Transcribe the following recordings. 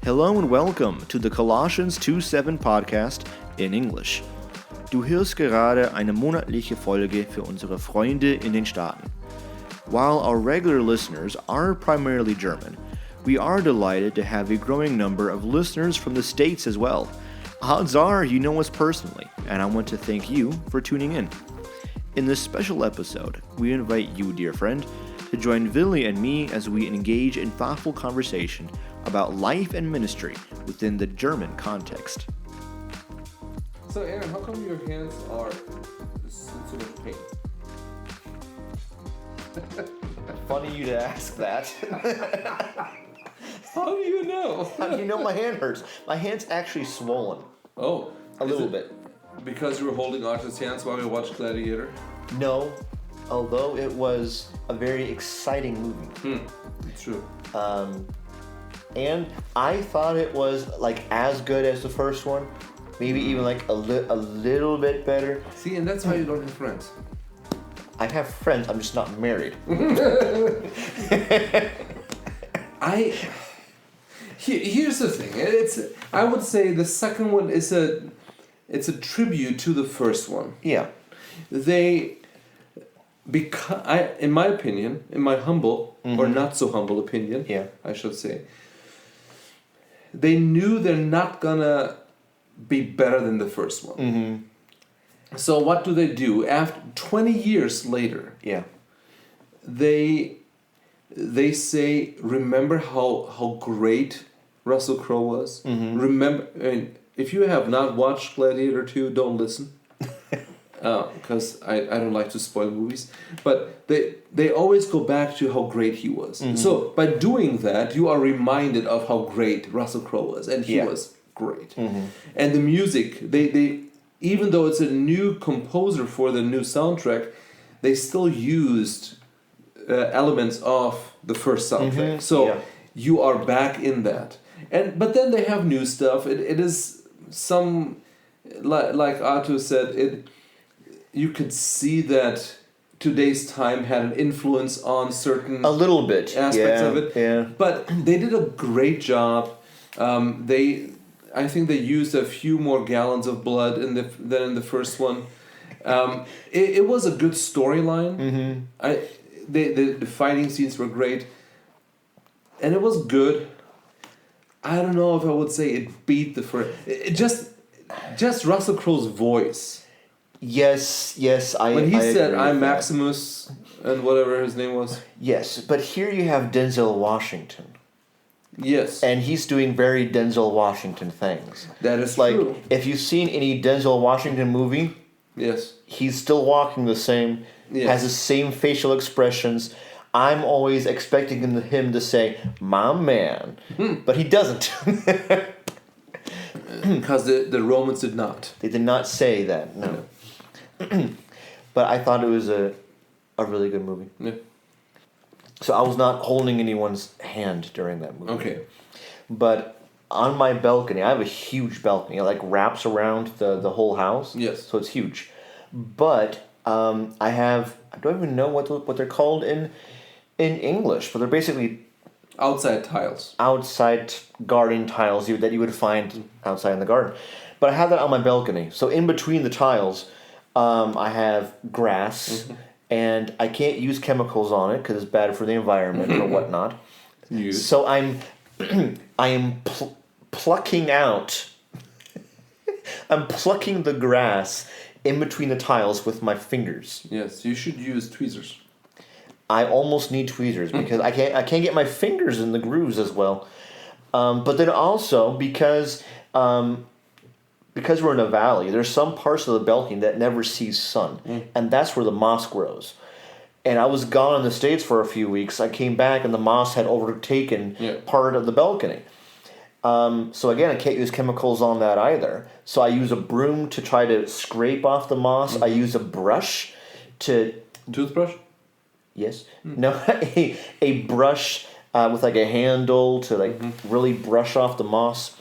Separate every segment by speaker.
Speaker 1: Hello and welcome to the Colossians 2:7 Podcast in English. Du hörst gerade eine monatliche Folge für unsere Freunde in den Staaten. While our regular listeners are primarily German, we are delighted to have a growing number of listeners from the States as well. Odds are you know us personally, and I want to thank you for tuning in. In this special episode, we invite you, dear friend, to join Willi and me as we engage in thoughtful conversation about life and ministry within the German context.
Speaker 2: So, Aaron, how come your hands are in so much pain?
Speaker 1: Funny you to ask that.
Speaker 2: How do you know?
Speaker 1: How do you know my hand hurts? My hand's actually swollen.
Speaker 2: Oh.
Speaker 1: A little bit.
Speaker 2: Because you were holding Arthur's hands while we watched Gladiator?
Speaker 1: No, although it was a very exciting movie.
Speaker 2: It's true.
Speaker 1: And I thought it was like as good as the first one. Maybe even like a little bit better.
Speaker 2: See, and that's why you don't have friends.
Speaker 1: I have friends, I'm just not married.
Speaker 2: Here's the thing. I would say the second one is it's a tribute to the first one.
Speaker 1: Yeah.
Speaker 2: In my opinion, in my humble or not so humble opinion,
Speaker 1: yeah,
Speaker 2: I should say, they knew they're not gonna be better than the first one.
Speaker 1: Mm-hmm.
Speaker 2: So what do? After 20 years later,
Speaker 1: yeah,
Speaker 2: they say, remember how great Russell Crowe was?
Speaker 1: Mm-hmm.
Speaker 2: Remember, if you have not watched Gladiator 2, don't listen. Because I don't like to spoil movies. But they always go back to how great he was. Mm-hmm. So by doing that, you are reminded of how great Russell Crowe was. And he was great. Mm-hmm. And the music, they even though it's a new composer for the new soundtrack, they still used elements of the first soundtrack. Mm-hmm. So you are back in that. But then they have new stuff. It is some, like Arthur said, you could see that today's time had an influence on certain
Speaker 1: a little bit
Speaker 2: aspects of it.
Speaker 1: Yeah.
Speaker 2: But they did a great job. I think they used a few more gallons of blood than in the first one. It was a good storyline. Mm-hmm. The fighting scenes were great, and it was good. I don't know if I would say it beat the first. It just Russell Crowe's voice.
Speaker 1: Yes,
Speaker 2: when he said, "I'm Maximus," and whatever his name was.
Speaker 1: Yes, but here you have Denzel Washington.
Speaker 2: Yes.
Speaker 1: And he's doing very Denzel Washington things.
Speaker 2: That is
Speaker 1: true.
Speaker 2: Like,
Speaker 1: if you've seen any Denzel Washington movie,
Speaker 2: yes,
Speaker 1: he's still walking the same, has the same facial expressions. I'm always expecting him to say, "My man," but he doesn't.
Speaker 2: Because the Romans did not.
Speaker 1: They did not say that, no. But I thought it was a really good movie.
Speaker 2: Yeah.
Speaker 1: So I was not holding anyone's hand during that movie.
Speaker 2: Okay.
Speaker 1: But on my balcony, I have a huge balcony. It like wraps around the whole house.
Speaker 2: Yes.
Speaker 1: So it's huge. But I don't even know what they're called in English, but they're basically
Speaker 2: outside tiles.
Speaker 1: Outside garden tiles that you would find outside in the garden. But I have that on my balcony. So in between the tiles, I have grass, and I can't use chemicals on it because it's bad for the environment or whatnot. So I am plucking out. I'm plucking the grass in between the tiles with my fingers.
Speaker 2: Yes, you should use tweezers.
Speaker 1: I almost need tweezers because I can't get my fingers in the grooves as well. But then also because we're in a valley, there's some parts of the balcony that never sees sun, and that's where the moss grows. And I was gone in the States for a few weeks. I came back and the moss had overtaken part of the balcony. So again, I can't use chemicals on that either. So I use a broom to try to scrape off the moss. I use a brush to...
Speaker 2: Toothbrush?
Speaker 1: Yes. No, a brush with like a handle to like really brush off the moss.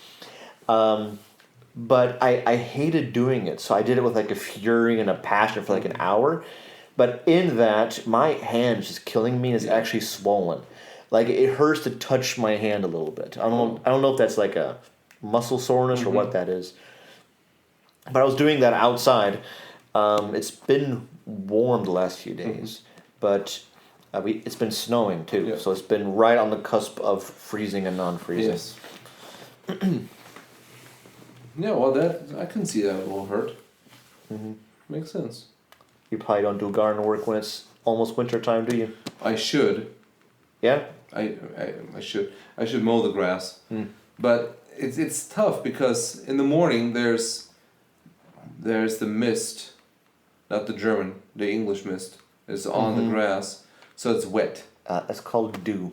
Speaker 1: But I hated doing it, so I did it with like a fury and a passion for like an hour. But in that, my hand is just killing me. It's actually swollen. Like it hurts to touch my hand a little bit. I don't know if that's like a muscle soreness or what that is. But I was doing that outside. It's been warm the last few days, but it's been snowing too. So it's been right on the cusp of freezing and non-freezing.
Speaker 2: Yes. Yeah, well, I can see that it will hurt. Makes sense.
Speaker 1: You probably don't do garden work when it's almost winter time, do you?
Speaker 2: I should.
Speaker 1: Yeah?
Speaker 2: I should. I should mow the grass. But it's tough because in the morning there's the mist, not the German, the English mist is on the grass, so it's wet.
Speaker 1: It's called dew.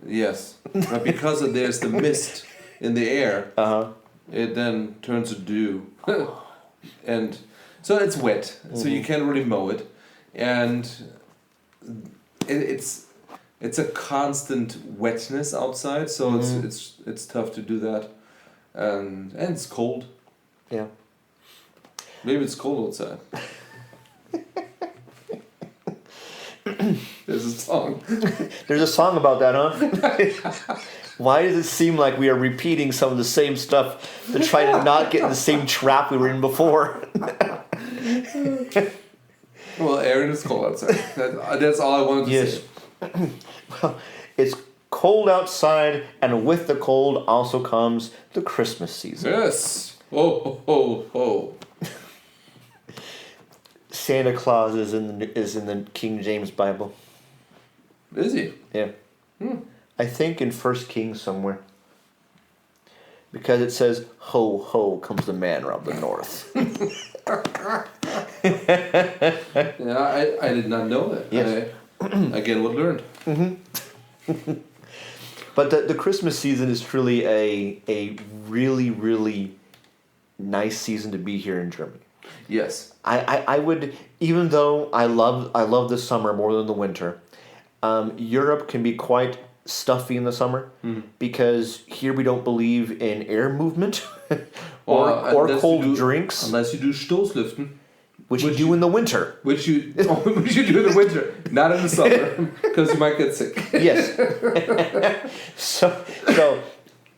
Speaker 2: Yes, but because there's the mist in the air, it then turns to dew, and so it's wet. So you can't really mow it, and it's a constant wetness outside. So it's tough to do that, and it's cold.
Speaker 1: Yeah.
Speaker 2: Maybe it's cold outside. There's a song.
Speaker 1: There's a song about that, huh? Why does it seem like we are repeating some of the same stuff to try to not get in the same trap we were in before?
Speaker 2: Well, Aaron, it's cold outside. That's all I wanted to say.
Speaker 1: Well, it's cold outside, and with the cold also comes the Christmas season.
Speaker 2: Yes. Oh, oh, oh.
Speaker 1: Santa Claus is in the King James Bible.
Speaker 2: Is he?
Speaker 1: Yeah. I think in 1 Kings somewhere. Because it says, ho, ho, comes the man from the north.
Speaker 2: Yeah, I did not know that.
Speaker 1: Yes.
Speaker 2: Again, what learned.
Speaker 1: But the Christmas season is truly a really, really nice season to be here in Germany.
Speaker 2: Yes.
Speaker 1: I would, even though I love the summer more than the winter, Europe can be quite stuffy in the summer because here we don't believe in air movement or cold drinks.
Speaker 2: Unless you do Stoßlüften.
Speaker 1: Which you do in the winter.
Speaker 2: Which you do in the winter, not in the summer, because you might get sick.
Speaker 1: Yes. So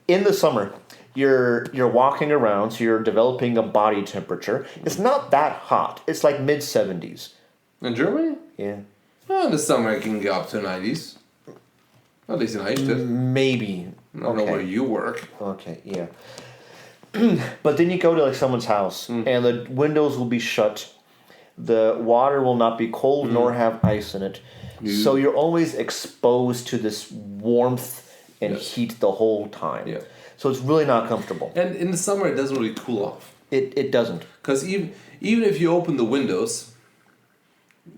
Speaker 1: in the summer, you're walking around, so you're developing a body temperature. It's not that hot. It's like mid-70s.
Speaker 2: In Germany?
Speaker 1: Yeah.
Speaker 2: Well, in the summer it can get up to 90s. At least in Eichstätt.
Speaker 1: Maybe.
Speaker 2: I don't know where you work.
Speaker 1: Okay, yeah. But then you go to like someone's house, and the windows will be shut. The water will not be cold nor have ice in it. So you're always exposed to this warmth and heat the whole time.
Speaker 2: Yeah.
Speaker 1: So it's really not comfortable.
Speaker 2: And in the summer it doesn't really cool off.
Speaker 1: It doesn't.
Speaker 2: Because even if you open the windows,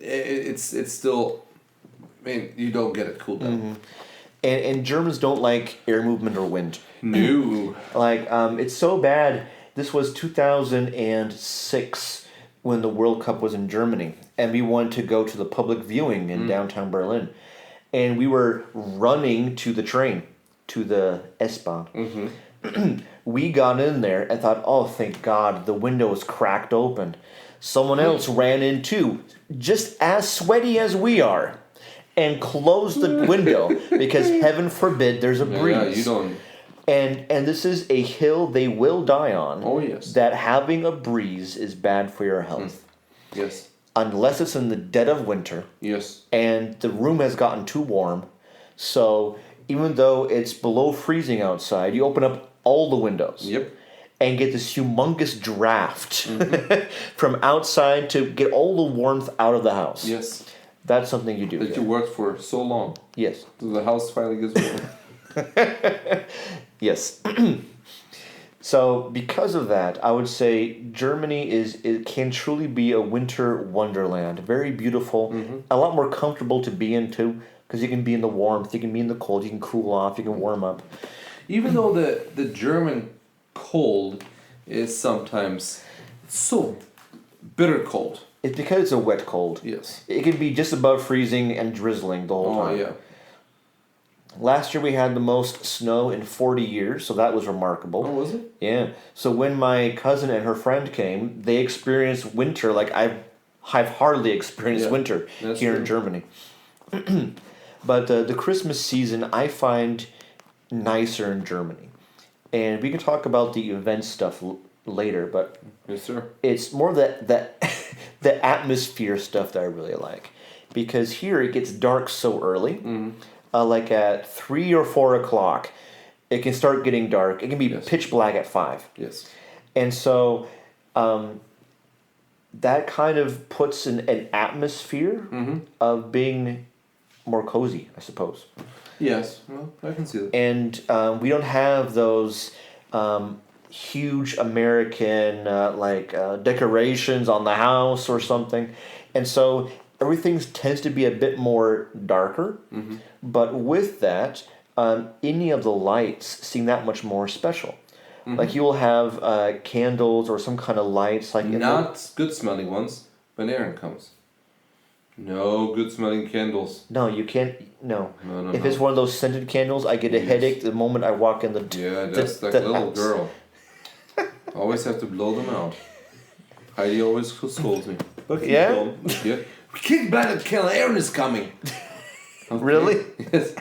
Speaker 2: it's still, I mean, you don't get it cooled down.
Speaker 1: And Germans don't like air movement or wind.
Speaker 2: No.
Speaker 1: Like, it's so bad. This was 2006 when the World Cup was in Germany. And we wanted to go to the public viewing in downtown Berlin. And we were running to the train, to the S-Bahn. We got in there and thought, oh, thank God, the window was cracked open. Someone else ran in too, just as sweaty as we are, and closed the window because heaven forbid there's a breeze.
Speaker 2: Yeah, you don't.
Speaker 1: And this is a hill they will die on.
Speaker 2: Oh, yes.
Speaker 1: That having a breeze is bad for your health.
Speaker 2: Yes.
Speaker 1: Unless it's in the dead of winter.
Speaker 2: Yes.
Speaker 1: And the room has gotten too warm. So even though it's below freezing outside, you open up all the windows.
Speaker 2: Yep.
Speaker 1: And get this humongous draft from outside to get all the warmth out of the house.
Speaker 2: Yes.
Speaker 1: That's something you do.
Speaker 2: That you worked for so long.
Speaker 1: Yes.
Speaker 2: So the house finally gets warm.
Speaker 1: Yes. So because of that, I would say Germany it can truly be a winter wonderland. Very beautiful, a lot more comfortable to be in too, because you can be in the warmth, you can be in the cold, you can cool off, you can warm up.
Speaker 2: Even though the German cold is sometimes so bitter cold.
Speaker 1: It's because it's a wet cold.
Speaker 2: Yes.
Speaker 1: It can be just above freezing and drizzling the whole time.
Speaker 2: Oh, yeah.
Speaker 1: Last year we had the most snow in 40 years, so that was remarkable.
Speaker 2: Oh, was it?
Speaker 1: Yeah. So when my cousin and her friend came, they experienced winter like I've hardly experienced winter here in Germany. But the Christmas season I find nicer in Germany. And we can talk about the event stuff later, but
Speaker 2: Yes, sir.
Speaker 1: it's more that the atmosphere stuff that I really like. Because here it gets dark so early, like at 3 or 4 o'clock, it can start getting dark. It can be pitch black at 5.
Speaker 2: Yes.
Speaker 1: And so that kind of puts an atmosphere of being more cozy, I suppose.
Speaker 2: Yes, well, I can see that.
Speaker 1: And we don't have those huge American decorations on the house or something. And so everything tends to be a bit more darker. But with that, any of the lights seem that much more special. Like you will have candles or some kind of lights. Like
Speaker 2: Not good smelling ones when Aaron comes. No good smelling candles.
Speaker 1: No, you can't. No.
Speaker 2: No,
Speaker 1: If it's one of those scented candles, I get a headache the moment I walk in the.
Speaker 2: Yeah, that's like a little
Speaker 1: house.
Speaker 2: girl. Always have to blow them out. Heidi always scolds me.
Speaker 1: Yeah?
Speaker 2: Yeah. We can't buy the candle. Aaron is coming. Okay.
Speaker 1: Really?
Speaker 2: Yes.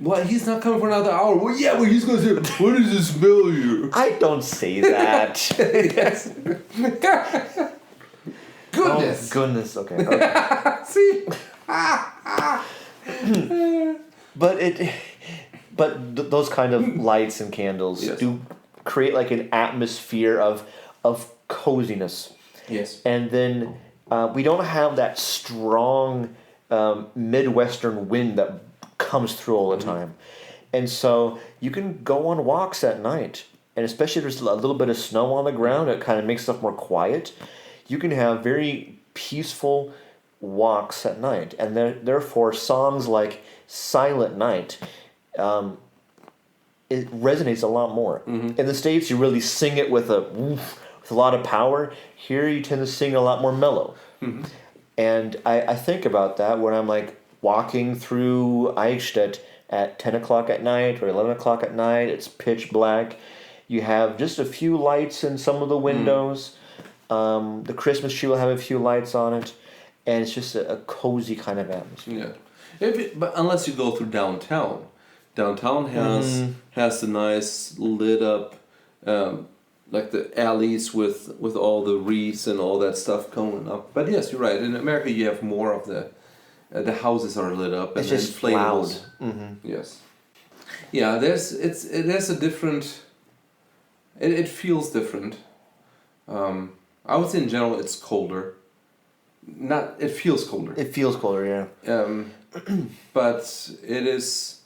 Speaker 2: Well, he's not coming for another hour. Well, yeah, well, he's gonna say, "What does it smell here?"
Speaker 1: I don't say that.
Speaker 2: Yes. Goodness.
Speaker 1: Oh, goodness. Okay.
Speaker 2: See.
Speaker 1: But those kind of lights and candles do create like an atmosphere of coziness.
Speaker 2: Yes.
Speaker 1: And then we don't have that strong Midwestern wind that comes through all the time. And so you can go on walks at night. And especially if there's a little bit of snow on the ground, it kind of makes stuff more quiet. You can have very peaceful walks at night. And therefore, songs like Silent Night, it resonates a lot more. In the States, you really sing it with a lot of power. Here, you tend to sing a lot more mellow. And I think about that when I'm like walking through Eichstätt at 10 o'clock at night or 11 o'clock at night. It's pitch black. You have just a few lights in some of the windows. The Christmas tree will have a few lights on it. And it's just a cozy kind of atmosphere.
Speaker 2: Yeah. But unless you go through downtown. Downtown has the nice lit up, like the alleys with all the wreaths and all that stuff going up. But yes, you're right. In America, you have more of the houses are lit up.
Speaker 1: It's
Speaker 2: and
Speaker 1: just
Speaker 2: inflatables.
Speaker 1: loud.
Speaker 2: Yes. Yeah, there's a different. It feels different. I would say in general it's colder. It feels colder.
Speaker 1: It feels colder, yeah.
Speaker 2: But it is.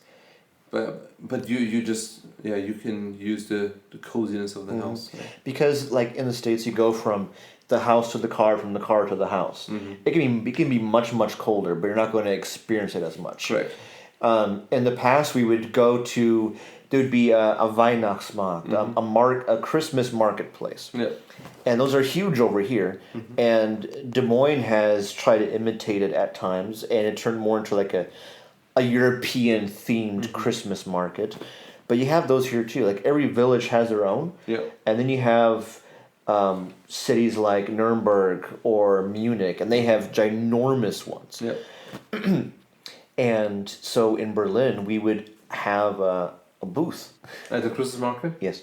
Speaker 2: But you just you can use the coziness of the house. Yeah.
Speaker 1: Because like in the States, you go from the house to the car, from the car to the house. It can be much colder, but you're not going to experience it as much.
Speaker 2: Right.
Speaker 1: In the past, we would go to there would be a Weihnachtsmarkt, a Christmas marketplace.
Speaker 2: Yeah.
Speaker 1: And those are huge over here. And Des Moines has tried to imitate it at times, and it turned more into like a European themed Christmas market. But you have those here too. Like every village has their own.
Speaker 2: Yeah.
Speaker 1: And then you have cities like Nuremberg or Munich, and they have ginormous ones.
Speaker 2: Yeah.
Speaker 1: And so in Berlin, we would have a booth.
Speaker 2: At the Christmas market?
Speaker 1: Yes.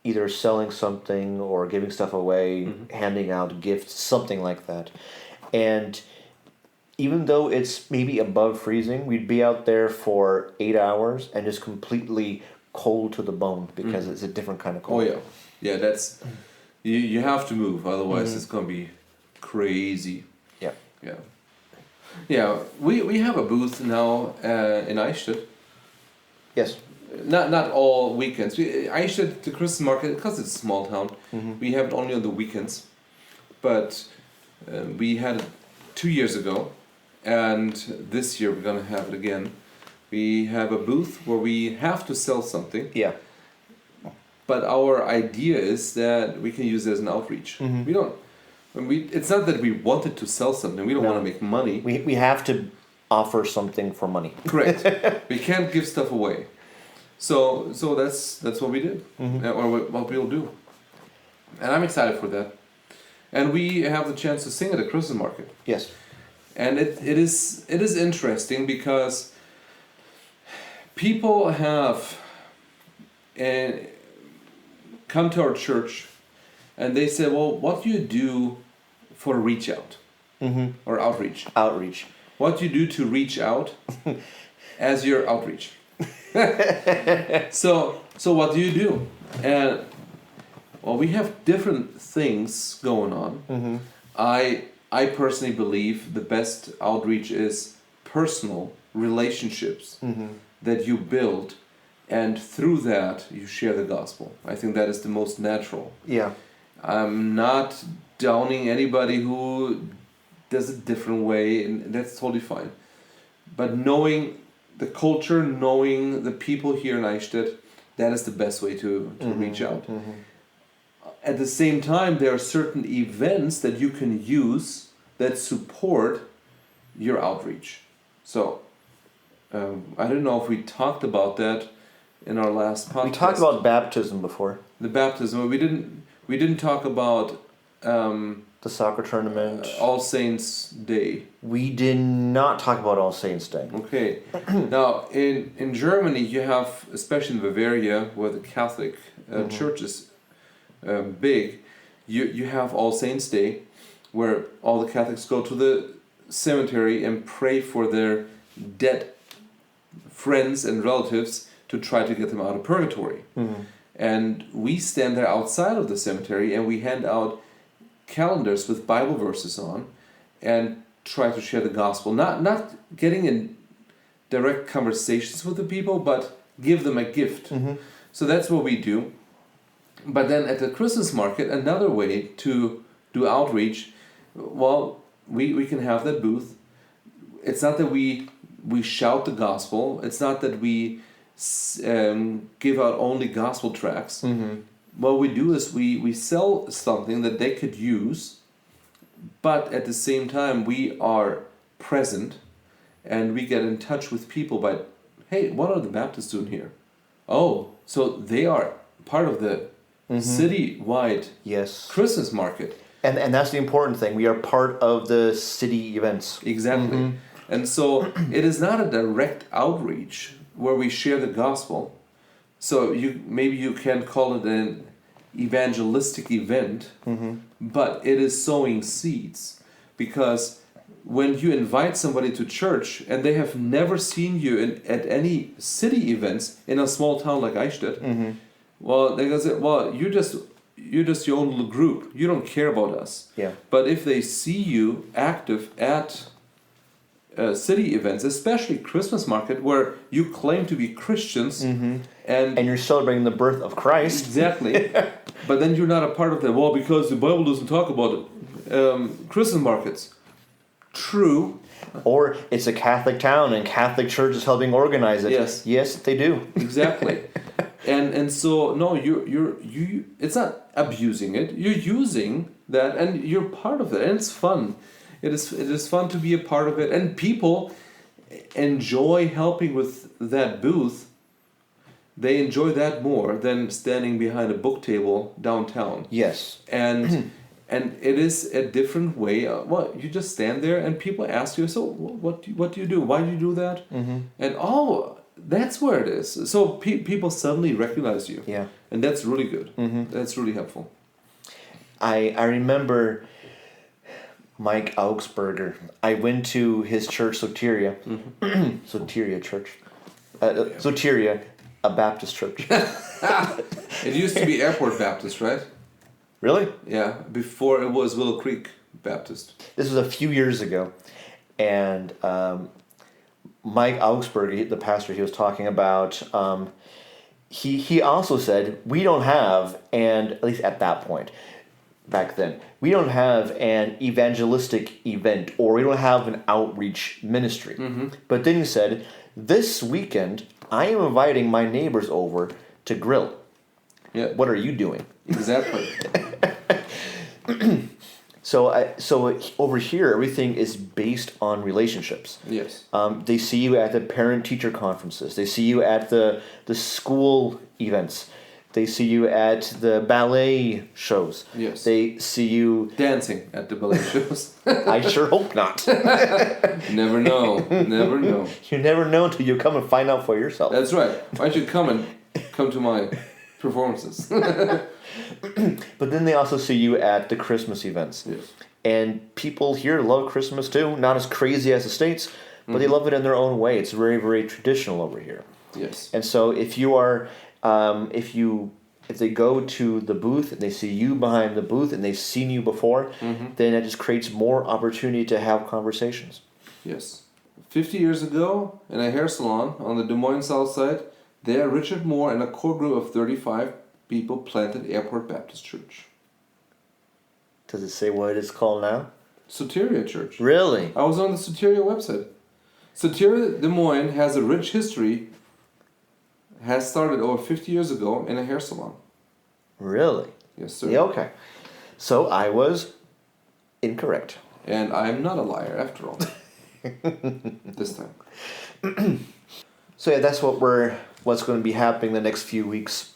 Speaker 1: Either selling something or giving stuff away, handing out gifts, something like that. And even though it's maybe above freezing, we'd be out there for 8 hours and just completely cold to the bone because it's a different kind of cold.
Speaker 2: Oh yeah. Yeah, that's you have to move, otherwise it's gonna be crazy.
Speaker 1: Yeah.
Speaker 2: Yeah. Yeah. We have a booth now in Eichstätt.
Speaker 1: Yes.
Speaker 2: Not all weekends. Eichstätt, the Christmas market, because it's a small town, we have it only on the weekends. But we had it 2 years ago, and this year we're gonna have it again. We have a booth where we have to sell something.
Speaker 1: Yeah.
Speaker 2: But our idea is that we can use it as an outreach. We don't. It's not that we wanted to sell something. We don't want to make money.
Speaker 1: We have to offer something for money.
Speaker 2: Correct. We can't give stuff away. So that's what we did, or what we'll do. And I'm excited for that. And we have the chance to sing at a Christmas market.
Speaker 1: Yes.
Speaker 2: And it is interesting because people have come to our church and they say, well, what do you do for reach out or outreach?
Speaker 1: Outreach.
Speaker 2: What do you do to reach out as your outreach? So what do you do? And well, we have different things going on. I personally believe the best outreach is personal relationships that you build, and through that you share the gospel. I think that is the most natural.
Speaker 1: Yeah.
Speaker 2: I'm not downing anybody who does it different way, and that's totally fine. But knowing the culture, knowing the people here in Eichstätt, that is the best way to reach out. At the same time, there are certain events that you can use that support your outreach. So, I don't know if we talked about that in our last podcast.
Speaker 1: We talked about baptism before.
Speaker 2: The baptism. We didn't talk about
Speaker 1: the soccer tournament.
Speaker 2: All Saints Day.
Speaker 1: We did not talk about All Saints Day.
Speaker 2: Okay. Now, in Germany, you have, especially in Bavaria, where the Catholic Church is big, you have All Saints Day, where all the Catholics go to the cemetery and pray for their dead friends and relatives to try to get them out of purgatory. And we stand there outside of the cemetery and we hand out calendars with Bible verses on and try to share the gospel. Not getting in direct conversations with the people, but give them a gift. So that's what we do. But then at the Christmas market, another way to do outreach, well, we can have that booth. It's not that we shout the gospel. It's not that we give out only gospel tracts. What we do is we sell something that they could use, but at the same time we are present and we get in touch with people by, hey, what are the Baptists doing here? Oh, so they are part of the city-wide Christmas market.
Speaker 1: And that's the important thing. We are part of the city events.
Speaker 2: Exactly. And so it is not a direct outreach where we share the gospel. So maybe you can call it an evangelistic event, but it is sowing seeds. Because when you invite somebody to church and they have never seen you at any city events in a small town like Eichstätt, well, they go say, well, you're just your own little group. You don't care about us.
Speaker 1: Yeah.
Speaker 2: But if they see you active at city events, especially Christmas market, where you claim to be Christians, and
Speaker 1: you're celebrating the birth of Christ.
Speaker 2: Exactly. But then you're not a part of that. Well, because the Bible doesn't talk about Christmas markets. True.
Speaker 1: Or it's a Catholic town and Catholic Church is helping organize it. Yes, they do.
Speaker 2: Exactly. And so no, you it's not abusing it. You're using that and you're part of it, and it's fun. It is fun to be a part of it, and people enjoy helping with that booth. They enjoy that more than standing behind a book table downtown.
Speaker 1: Yes.
Speaker 2: And it is a different way. Well, you just stand there and people ask you, so what do you do? Why do you do that? And that's where it is. So people suddenly recognize you.
Speaker 1: Yeah.
Speaker 2: And that's really good. That's really helpful.
Speaker 1: I remember Mike Augsburger. I went to his church, Soteria. Soteria Church. Soteria, a Baptist church.
Speaker 2: It used to be Airport Baptist, right?
Speaker 1: Really?
Speaker 2: Yeah, before it was Willow Creek Baptist.
Speaker 1: This was a few years ago, and Mike Augsburger, the pastor, he was talking about, he also said, we don't have, and at least at that point, back then, we don't have an evangelistic event, or we don't have an outreach ministry. But then he said, this weekend, I am inviting my neighbors over to grill.
Speaker 2: Yeah.
Speaker 1: What are you doing?
Speaker 2: Exactly.
Speaker 1: So over here, everything is based on relationships.
Speaker 2: Yes.
Speaker 1: They see you at the parent-teacher conferences. They see you at the school events. They see you at the ballet shows.
Speaker 2: Yes.
Speaker 1: They see you
Speaker 2: dancing at the ballet shows.
Speaker 1: I sure hope not.
Speaker 2: Never know. Never know.
Speaker 1: You never know until you come and find out for yourself.
Speaker 2: That's right. Why don't you come to my performances?
Speaker 1: But then they also see you at the Christmas events.
Speaker 2: Yes.
Speaker 1: And people here love Christmas too. Not as crazy as the States, but they love it in their own way. It's very, very traditional over here.
Speaker 2: Yes.
Speaker 1: And so if you are, if they go to the booth and they see you behind the booth and they've seen you before, then it just creates more opportunity to have conversations.
Speaker 2: Yes. 50 years ago, in a hair salon on the Des Moines South Side, there Richard Moore and a core group of 35 people planted Airport Baptist Church.
Speaker 1: Does it say what it's called now?
Speaker 2: Soteria Church.
Speaker 1: Really?
Speaker 2: I was on the Soteria website. Soteria Des Moines has a rich history, has started over 50 years ago in a hair salon.
Speaker 1: Really?
Speaker 2: Yes, sir.
Speaker 1: Yeah, okay. So I was incorrect.
Speaker 2: And I'm not a liar after all. This time.
Speaker 1: So yeah, that's what's going to be happening the next few weeks.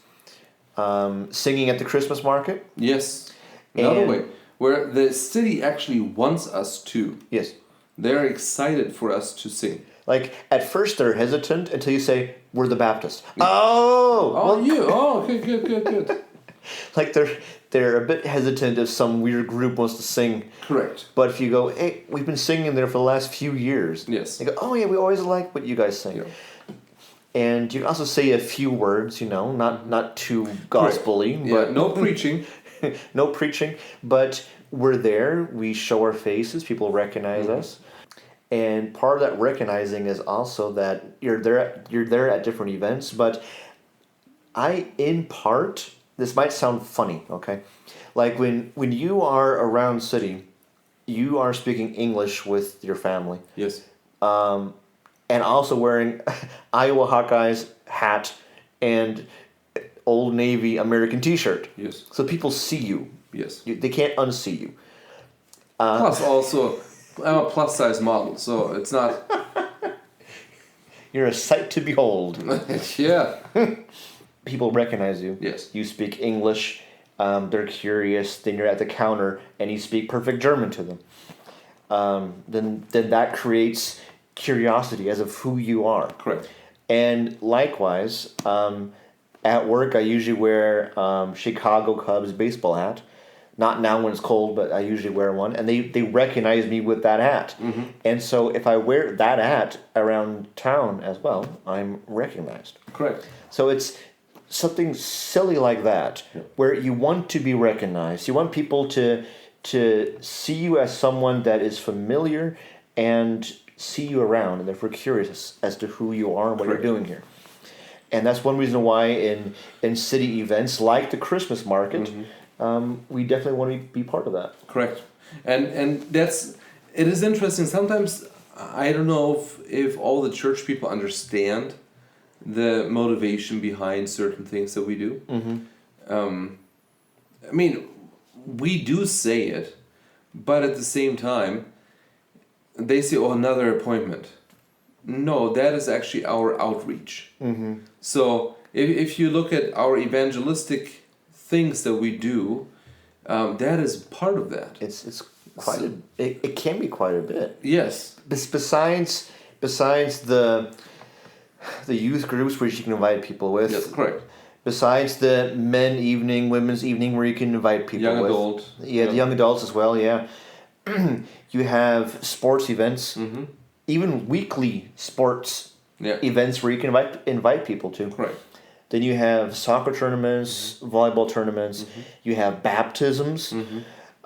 Speaker 1: Singing at the Christmas market.
Speaker 2: Yes. Another way. Where the city actually wants us to.
Speaker 1: Yes.
Speaker 2: They're excited for us to sing.
Speaker 1: Like, at first they're hesitant until you say, we're the Baptist.
Speaker 2: Yeah.
Speaker 1: Oh!
Speaker 2: Oh, well, you. Oh, okay, good.
Speaker 1: Like, they're a bit hesitant if some weird group wants to sing.
Speaker 2: Correct.
Speaker 1: But if you go, hey, we've been singing there for the last few years.
Speaker 2: Yes.
Speaker 1: They go, oh yeah, we always like what you guys sing. Yeah. And you can also say a few words, not too gospel-y.
Speaker 2: Yeah,
Speaker 1: But
Speaker 2: no preaching.
Speaker 1: No preaching. But we're there. We show our faces. People recognize us. And part of that recognizing is also that you're there at different events. But in part, this might sound funny, okay? Like when you are around city, you are speaking English with your family.
Speaker 2: Yes.
Speaker 1: And also wearing Iowa Hawkeyes hat and Old Navy American T-shirt.
Speaker 2: Yes.
Speaker 1: So people see you.
Speaker 2: Yes.
Speaker 1: They can't unsee you.
Speaker 2: Plus, also, I'm a plus-size model, so it's not...
Speaker 1: You're a sight to behold.
Speaker 2: Yeah.
Speaker 1: People recognize you.
Speaker 2: Yes.
Speaker 1: You speak English. They're curious. Then you're at the counter and you speak perfect German to them. Then that creates curiosity as of who you are.
Speaker 2: Correct.
Speaker 1: And likewise, at work I usually wear Chicago Cubs baseball hat. Not now when it's cold, but I usually wear one. And they recognize me with that hat. Mm-hmm. And so if I wear that hat around town as well, I'm recognized.
Speaker 2: Correct.
Speaker 1: So it's something silly like that, where you want to be recognized. You want people to see you as someone that is familiar and see you around, and therefore curious as to who you are and what you're doing here. And that's one reason why in city events like the Christmas market, we definitely want to be part of that.
Speaker 2: Correct. And it is interesting. Sometimes I don't know if all the church people understand the motivation behind certain things that we do. I mean, we do say it, but at the same time, they say, oh, another appointment. No, that is actually our outreach. So if you look at our evangelistic things that we do, that is part of that.
Speaker 1: It's quite it can be quite a bit.
Speaker 2: Yes.
Speaker 1: Besides the youth groups which you can invite people with.
Speaker 2: Yes, correct.
Speaker 1: Besides the men evening, women's evening where you can invite people
Speaker 2: young
Speaker 1: with.
Speaker 2: Adult.
Speaker 1: Yeah, the young adults as well, yeah. You have sports events, even weekly sports events where you can invite people to.
Speaker 2: Correct.
Speaker 1: Then you have soccer tournaments, volleyball tournaments. You have baptisms.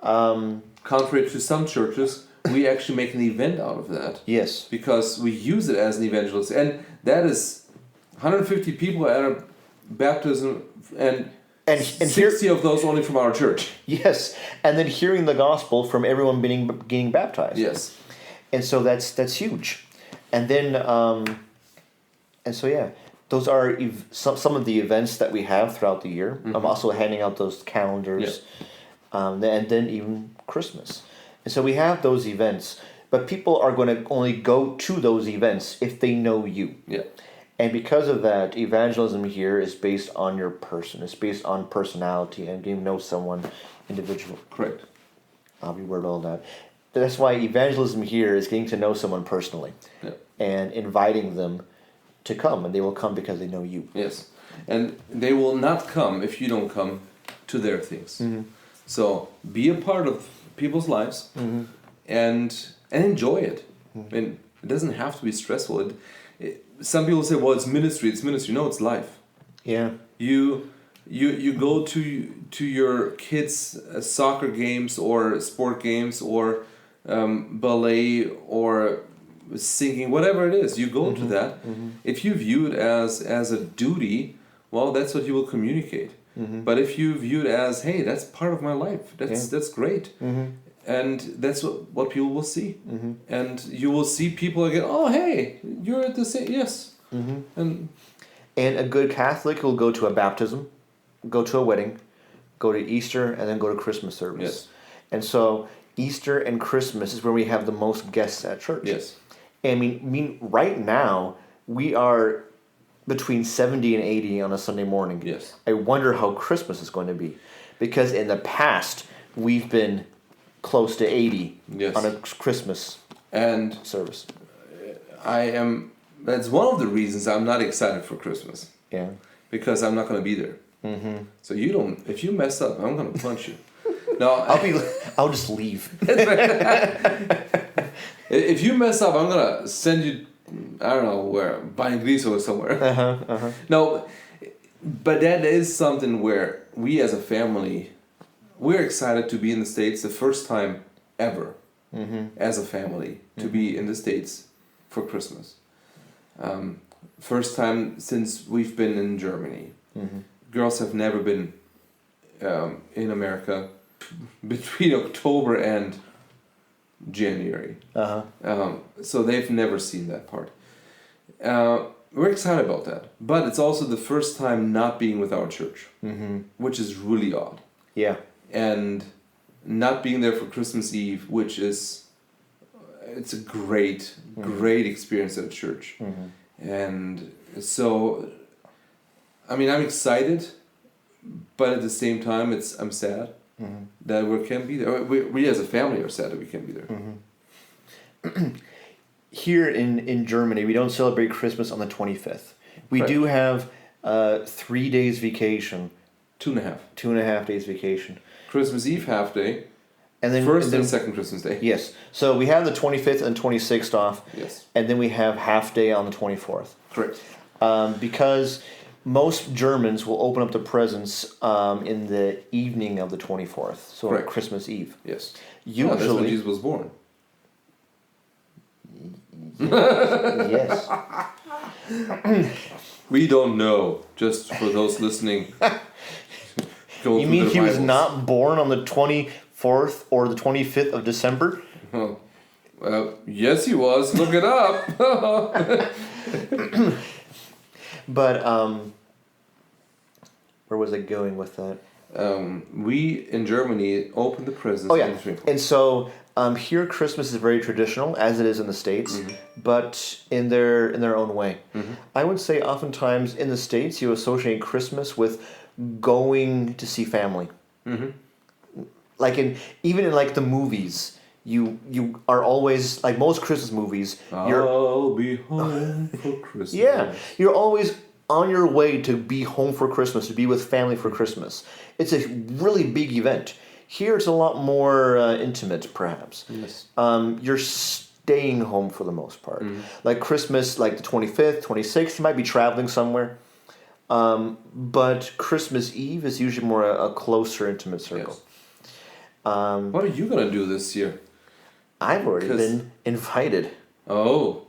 Speaker 2: Contrary to some churches, we actually make an event out of that.
Speaker 1: Yes.
Speaker 2: Because we use it as an evangelist. And that is 150 people at a baptism and 60 of those only from our church.
Speaker 1: Yes. And then hearing the gospel from everyone getting baptized.
Speaker 2: Yes.
Speaker 1: And so that's huge. And then, those are some of the events that we have throughout the year. I'm also handing out those calendars. And then even Christmas. And so we have those events, but people are going to only go to those events if they know you.
Speaker 2: Yeah.
Speaker 1: And because of that, evangelism here is based on your person. It's based on personality and getting to know someone individual.
Speaker 2: Correct.
Speaker 1: I'll reword all that. That's why evangelism here is getting to know someone personally.
Speaker 2: Yeah.
Speaker 1: And inviting them to come, and they will come because they know you.
Speaker 2: Yes. And they will not come if you don't come to their things.
Speaker 1: Mm-hmm.
Speaker 2: So be a part of people's lives and enjoy it.
Speaker 1: Mm-hmm.
Speaker 2: And it doesn't have to be stressful. Some people say, well, it's ministry. It's ministry. No, it's life.
Speaker 1: Yeah.
Speaker 2: You go to your kids' soccer games or sport games or ballet or singing, whatever it is. You go to that. Mm-hmm. If you view it as a duty, well, that's what you will communicate. Mm-hmm. But if you view it as, hey, that's part of my life. That's great. Mm-hmm. And that's what people will see. Mm-hmm. And you will see people again, oh, hey, you're at the same, yes. Mm-hmm.
Speaker 1: And a good Catholic will go to a baptism, go to a wedding, go to Easter, and then go to Christmas service.
Speaker 2: Yes.
Speaker 1: And so Easter and Christmas is where we have the most guests at church.
Speaker 2: Yes.
Speaker 1: I mean, right now, we are between 70 and 80 on a Sunday morning.
Speaker 2: Yes.
Speaker 1: I wonder how Christmas is going to be. Because in the past, we've been close to 80 on a Christmas service.
Speaker 2: That's one of the reasons I'm not excited for Christmas.
Speaker 1: Yeah.
Speaker 2: Because I'm not going to be there. Mm-hmm. So if you mess up, I'm going to punch you. No,
Speaker 1: I'll just leave.
Speaker 2: If you mess up, I'm going to send you, I don't know where, Bangladesh or somewhere. No, but that is something where we as a family, we're excited to be in the States the first time ever as a family to be in the States for Christmas. First time since we've been in Germany. Mm-hmm. Girls have never been in America between October and January. So they've never seen that part. We're excited about that. But it's also the first time not being with our church, which is really odd.
Speaker 1: Yeah.
Speaker 2: And not being there for Christmas Eve, which is, it's a great experience at church. And so, I mean, I'm excited, but at the same time, I'm sad that we can't be there. We as a family are sad that we can't be there.
Speaker 1: Here in Germany, we don't celebrate Christmas on the 25th. We do have 3 days vacation.
Speaker 2: 2.5.
Speaker 1: 2.5 days vacation.
Speaker 2: Christmas Eve half day.
Speaker 1: And then
Speaker 2: first and second Christmas Day.
Speaker 1: Yes. So we have the 25th and 26th off.
Speaker 2: Yes.
Speaker 1: And then we have half day on the 24th.
Speaker 2: Correct.
Speaker 1: Because most Germans will open up the presents in the evening of the 24th. So on Christmas Eve.
Speaker 2: Yes.
Speaker 1: Usually.
Speaker 2: That's when Jesus was born.
Speaker 1: Yes.
Speaker 2: We don't know. Just for those listening.
Speaker 1: You mean he was not born on the 24th or the 25th of December?
Speaker 2: Oh. Well, yes, he was. Look it up.
Speaker 1: But where was I going with that?
Speaker 2: We in Germany opened the presents.
Speaker 1: Oh yeah, and so here Christmas is very traditional, as it is in the States, but in their own way. I would say oftentimes in the States you associate Christmas with going to see family. Like even in like the movies. You are always, like most Christmas movies,
Speaker 2: I'll be home for Christmas.
Speaker 1: Yeah, you're always on your way to be home for Christmas, to be with family for Christmas. It's a really big event. Here it's a lot more intimate, perhaps.
Speaker 2: Yes.
Speaker 1: You're staying home for the most part. Like Christmas, like the 25th, 26th, you might be traveling somewhere. But Christmas Eve is usually more a closer, intimate circle.
Speaker 2: Yes. What are you going to do this year?
Speaker 1: I've already been invited.
Speaker 2: Oh.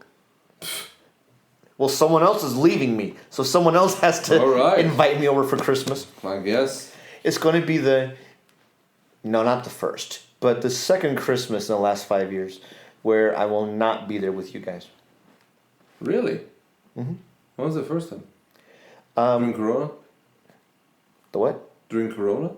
Speaker 1: Well, someone else is leaving me, so someone else has to invite me over for Christmas.
Speaker 2: I guess.
Speaker 1: It's going to be not the first, but the second Christmas in the last 5 years where I will not be there with you guys.
Speaker 2: Really? When was the first time? During Corona?
Speaker 1: The what?
Speaker 2: During Corona?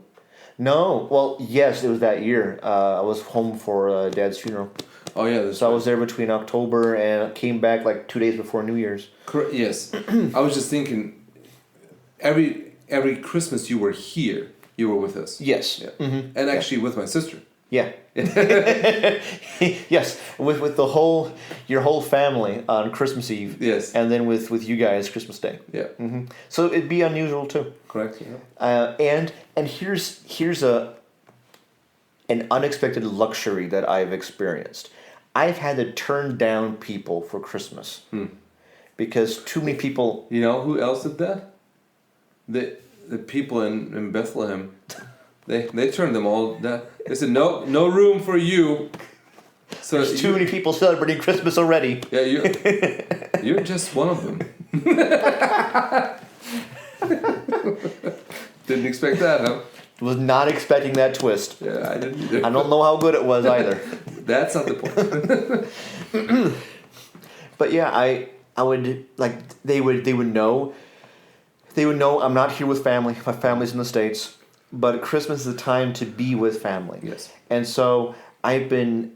Speaker 1: No. Well, yes, it was that year. I was home for Dad's funeral.
Speaker 2: Oh yeah, that's
Speaker 1: So I was there between October and came back like 2 days before New Year's.
Speaker 2: Correct. Yes, I was just thinking. Every Christmas you were here, you were with us.
Speaker 1: Yes.
Speaker 2: Yeah. And actually with my sister.
Speaker 1: Yeah. Yes, with your whole family on Christmas Eve.
Speaker 2: Yes.
Speaker 1: And then with you guys Christmas Day.
Speaker 2: Yeah.
Speaker 1: So it'd be unusual too.
Speaker 2: Correct. Yeah.
Speaker 1: And here's an unexpected luxury that I've experienced. I've had to turn down people for Christmas because too many people.
Speaker 2: You know who else did that? The people in Bethlehem. They turned them all down. They said no room for you. So
Speaker 1: There's too many people celebrating Christmas already.
Speaker 2: Yeah, you're just one of them. Didn't expect that, huh?
Speaker 1: Was not expecting that twist.
Speaker 2: Yeah, I didn't either.
Speaker 1: I don't know how good it was either.
Speaker 2: That's not the point.
Speaker 1: But yeah, I would like they would know. They would know I'm not here with family. My family's in the States. But Christmas is a time to be with family.
Speaker 2: Yes.
Speaker 1: And so I've been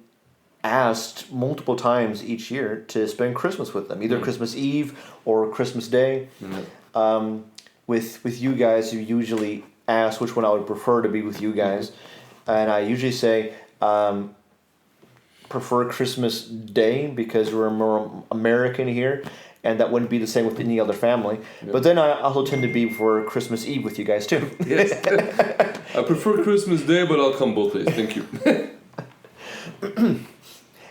Speaker 1: asked multiple times each year to spend Christmas with them, either Christmas Eve or Christmas Day. With you guys, you usually ask which one I would prefer to be with you guys. And I usually say prefer Christmas Day because we're more American here. And that wouldn't be the same with any other family. Yep. But then I also tend to be for Christmas Eve with you guys too.
Speaker 2: Yes. I prefer Christmas Day, but I'll come both days. Thank you.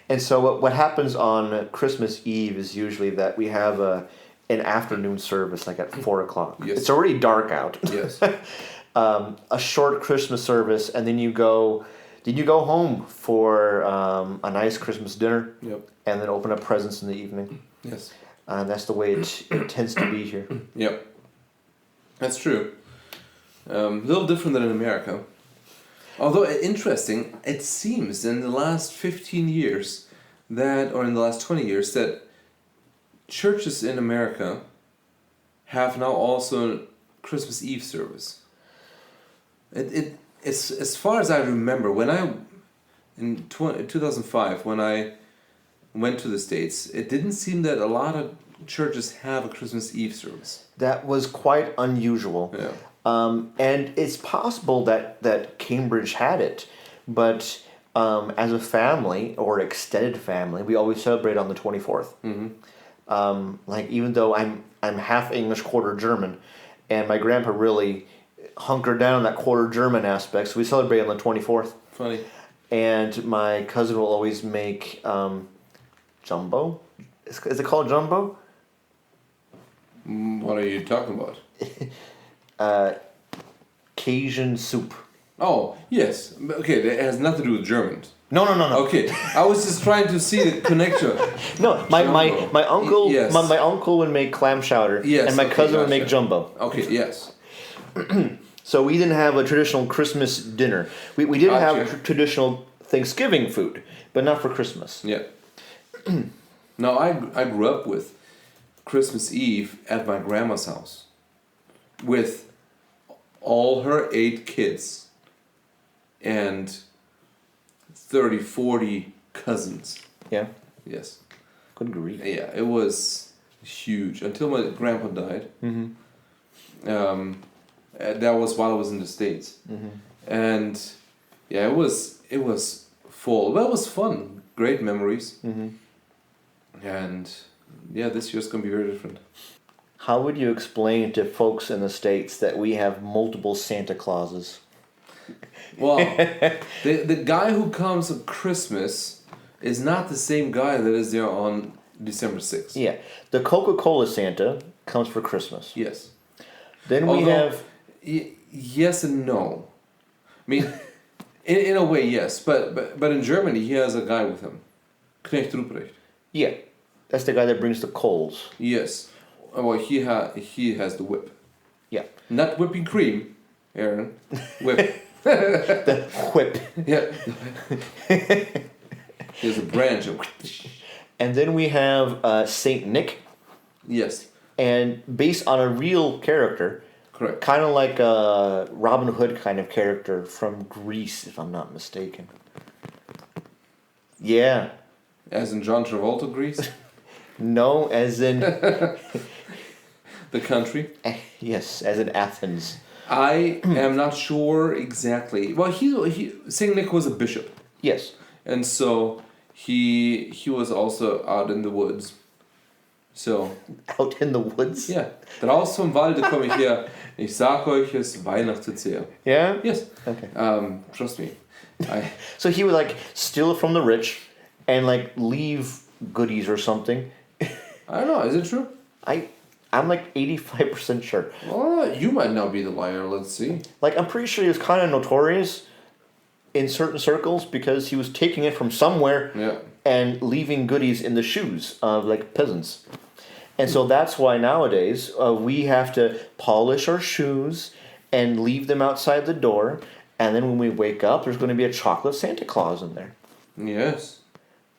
Speaker 1: And so what happens on Christmas Eve is usually that we have an afternoon service, like at 4 o'clock.
Speaker 2: Yes.
Speaker 1: It's already dark out.
Speaker 2: Yes.
Speaker 1: A short Christmas service, and then you go home for a nice Christmas dinner.
Speaker 2: Yep.
Speaker 1: And then open up presents in the evening.
Speaker 2: Yes.
Speaker 1: And that's the way it tends to be here.
Speaker 2: Yep. That's true. A little different than in America. Although interesting, it seems in the last 15 years or in the last 20 years, that churches in America have now also Christmas Eve service. It's as far as I remember, in 2005, when I went to the States, it didn't seem that a lot of churches have a Christmas Eve service.
Speaker 1: That was quite unusual.
Speaker 2: Yeah.
Speaker 1: And it's possible that Cambridge had it, but as a family or extended family, we always celebrate on the 24th. Like even though I'm half English, quarter German, and my grandpa really hunkered down on that quarter German aspect, so we celebrate on the 24th.
Speaker 2: Funny.
Speaker 1: And my cousin will always make jumbo. Is it called jumbo?
Speaker 2: What are you talking about?
Speaker 1: Cajun soup.
Speaker 2: Oh, yes. Okay, that has nothing to do with Germans.
Speaker 1: No.
Speaker 2: Okay, I was just trying to see the connection.
Speaker 1: No, my uncle
Speaker 2: Yes.
Speaker 1: my uncle would make clam chowder,
Speaker 2: Yes,
Speaker 1: and my cousin would
Speaker 2: gotcha.
Speaker 1: make jumbo.
Speaker 2: Okay, yes.
Speaker 1: So we didn't have a traditional Christmas dinner. We did
Speaker 2: Gotcha.
Speaker 1: have traditional Thanksgiving food, but not for Christmas.
Speaker 2: Yeah. No, I grew up with Christmas Eve at my grandma's house with all her 8 kids and 30, 40 cousins.
Speaker 1: Yeah.
Speaker 2: Yes.
Speaker 1: Good grief.
Speaker 2: Yeah, it was huge until my grandpa died. That was while I was in the States. And yeah, it was full. Well, it was fun. Great memories. And yeah, this year's gonna be very different.
Speaker 1: How would you explain to folks in the States that we have multiple Santa Clauses?
Speaker 2: Well, the guy who comes on Christmas is not the same guy that is there on December 6th.
Speaker 1: Yeah. The Coca-Cola Santa comes for Christmas.
Speaker 2: Yes.
Speaker 1: Then we have...
Speaker 2: Yes and no. I mean, in a way, yes. But in Germany, he has a guy with him. Knecht Ruprecht.
Speaker 1: Yeah. That's the guy that brings the coals.
Speaker 2: Yes. Well, he has the whip.
Speaker 1: Yeah.
Speaker 2: Not whipping cream, Aaron. Whip.
Speaker 1: The whip.
Speaker 2: Yeah. There's a branch of...
Speaker 1: And then we have Saint Nick.
Speaker 2: Yes.
Speaker 1: And based on a real character.
Speaker 2: Correct.
Speaker 1: Kind of like a Robin Hood kind of character from Greece, if I'm not mistaken. Yeah.
Speaker 2: As in John Travolta, Greece?
Speaker 3: No, as in...
Speaker 2: The country?
Speaker 3: Yes, as in Athens.
Speaker 2: I am not sure exactly. Well, Saint Nick was a bishop.
Speaker 3: Yes.
Speaker 2: And so he was also out in the woods. So.
Speaker 3: Out in the woods?
Speaker 2: Yeah. Draußen im Walde komme ich her. Ich sag euch, es weihnachtet sehr.
Speaker 3: Yeah?
Speaker 2: Yes.
Speaker 3: Okay.
Speaker 2: Trust me.
Speaker 3: So he would like steal from the rich and like leave goodies or something.
Speaker 2: I don't know. Is it true?
Speaker 3: I'm like 85% sure.
Speaker 2: Well, you might not be the liar. Let's see.
Speaker 3: Like, I'm pretty sure he was kind of notorious in certain circles because he was taking it from somewhere and leaving goodies in the shoes of like peasants. And so that's why nowadays we have to polish our shoes and leave them outside the door. And then when we wake up, there's going to be a chocolate Santa Claus in there.
Speaker 2: Yes.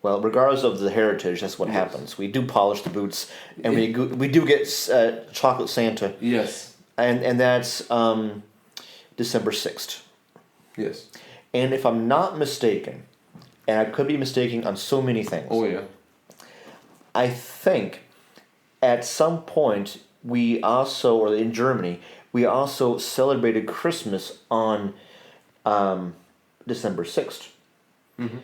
Speaker 3: Well, regardless of the heritage, that's what happens. We do polish the boots, and we do get chocolate Santa.
Speaker 2: Yes.
Speaker 3: And that's December 6th.
Speaker 2: Yes.
Speaker 3: And if I'm not mistaken, and I could be mistaken on so many things.
Speaker 2: Oh, yeah.
Speaker 3: I think at some point we also, or in Germany, we also celebrated Christmas on December 6th. Mm-hmm.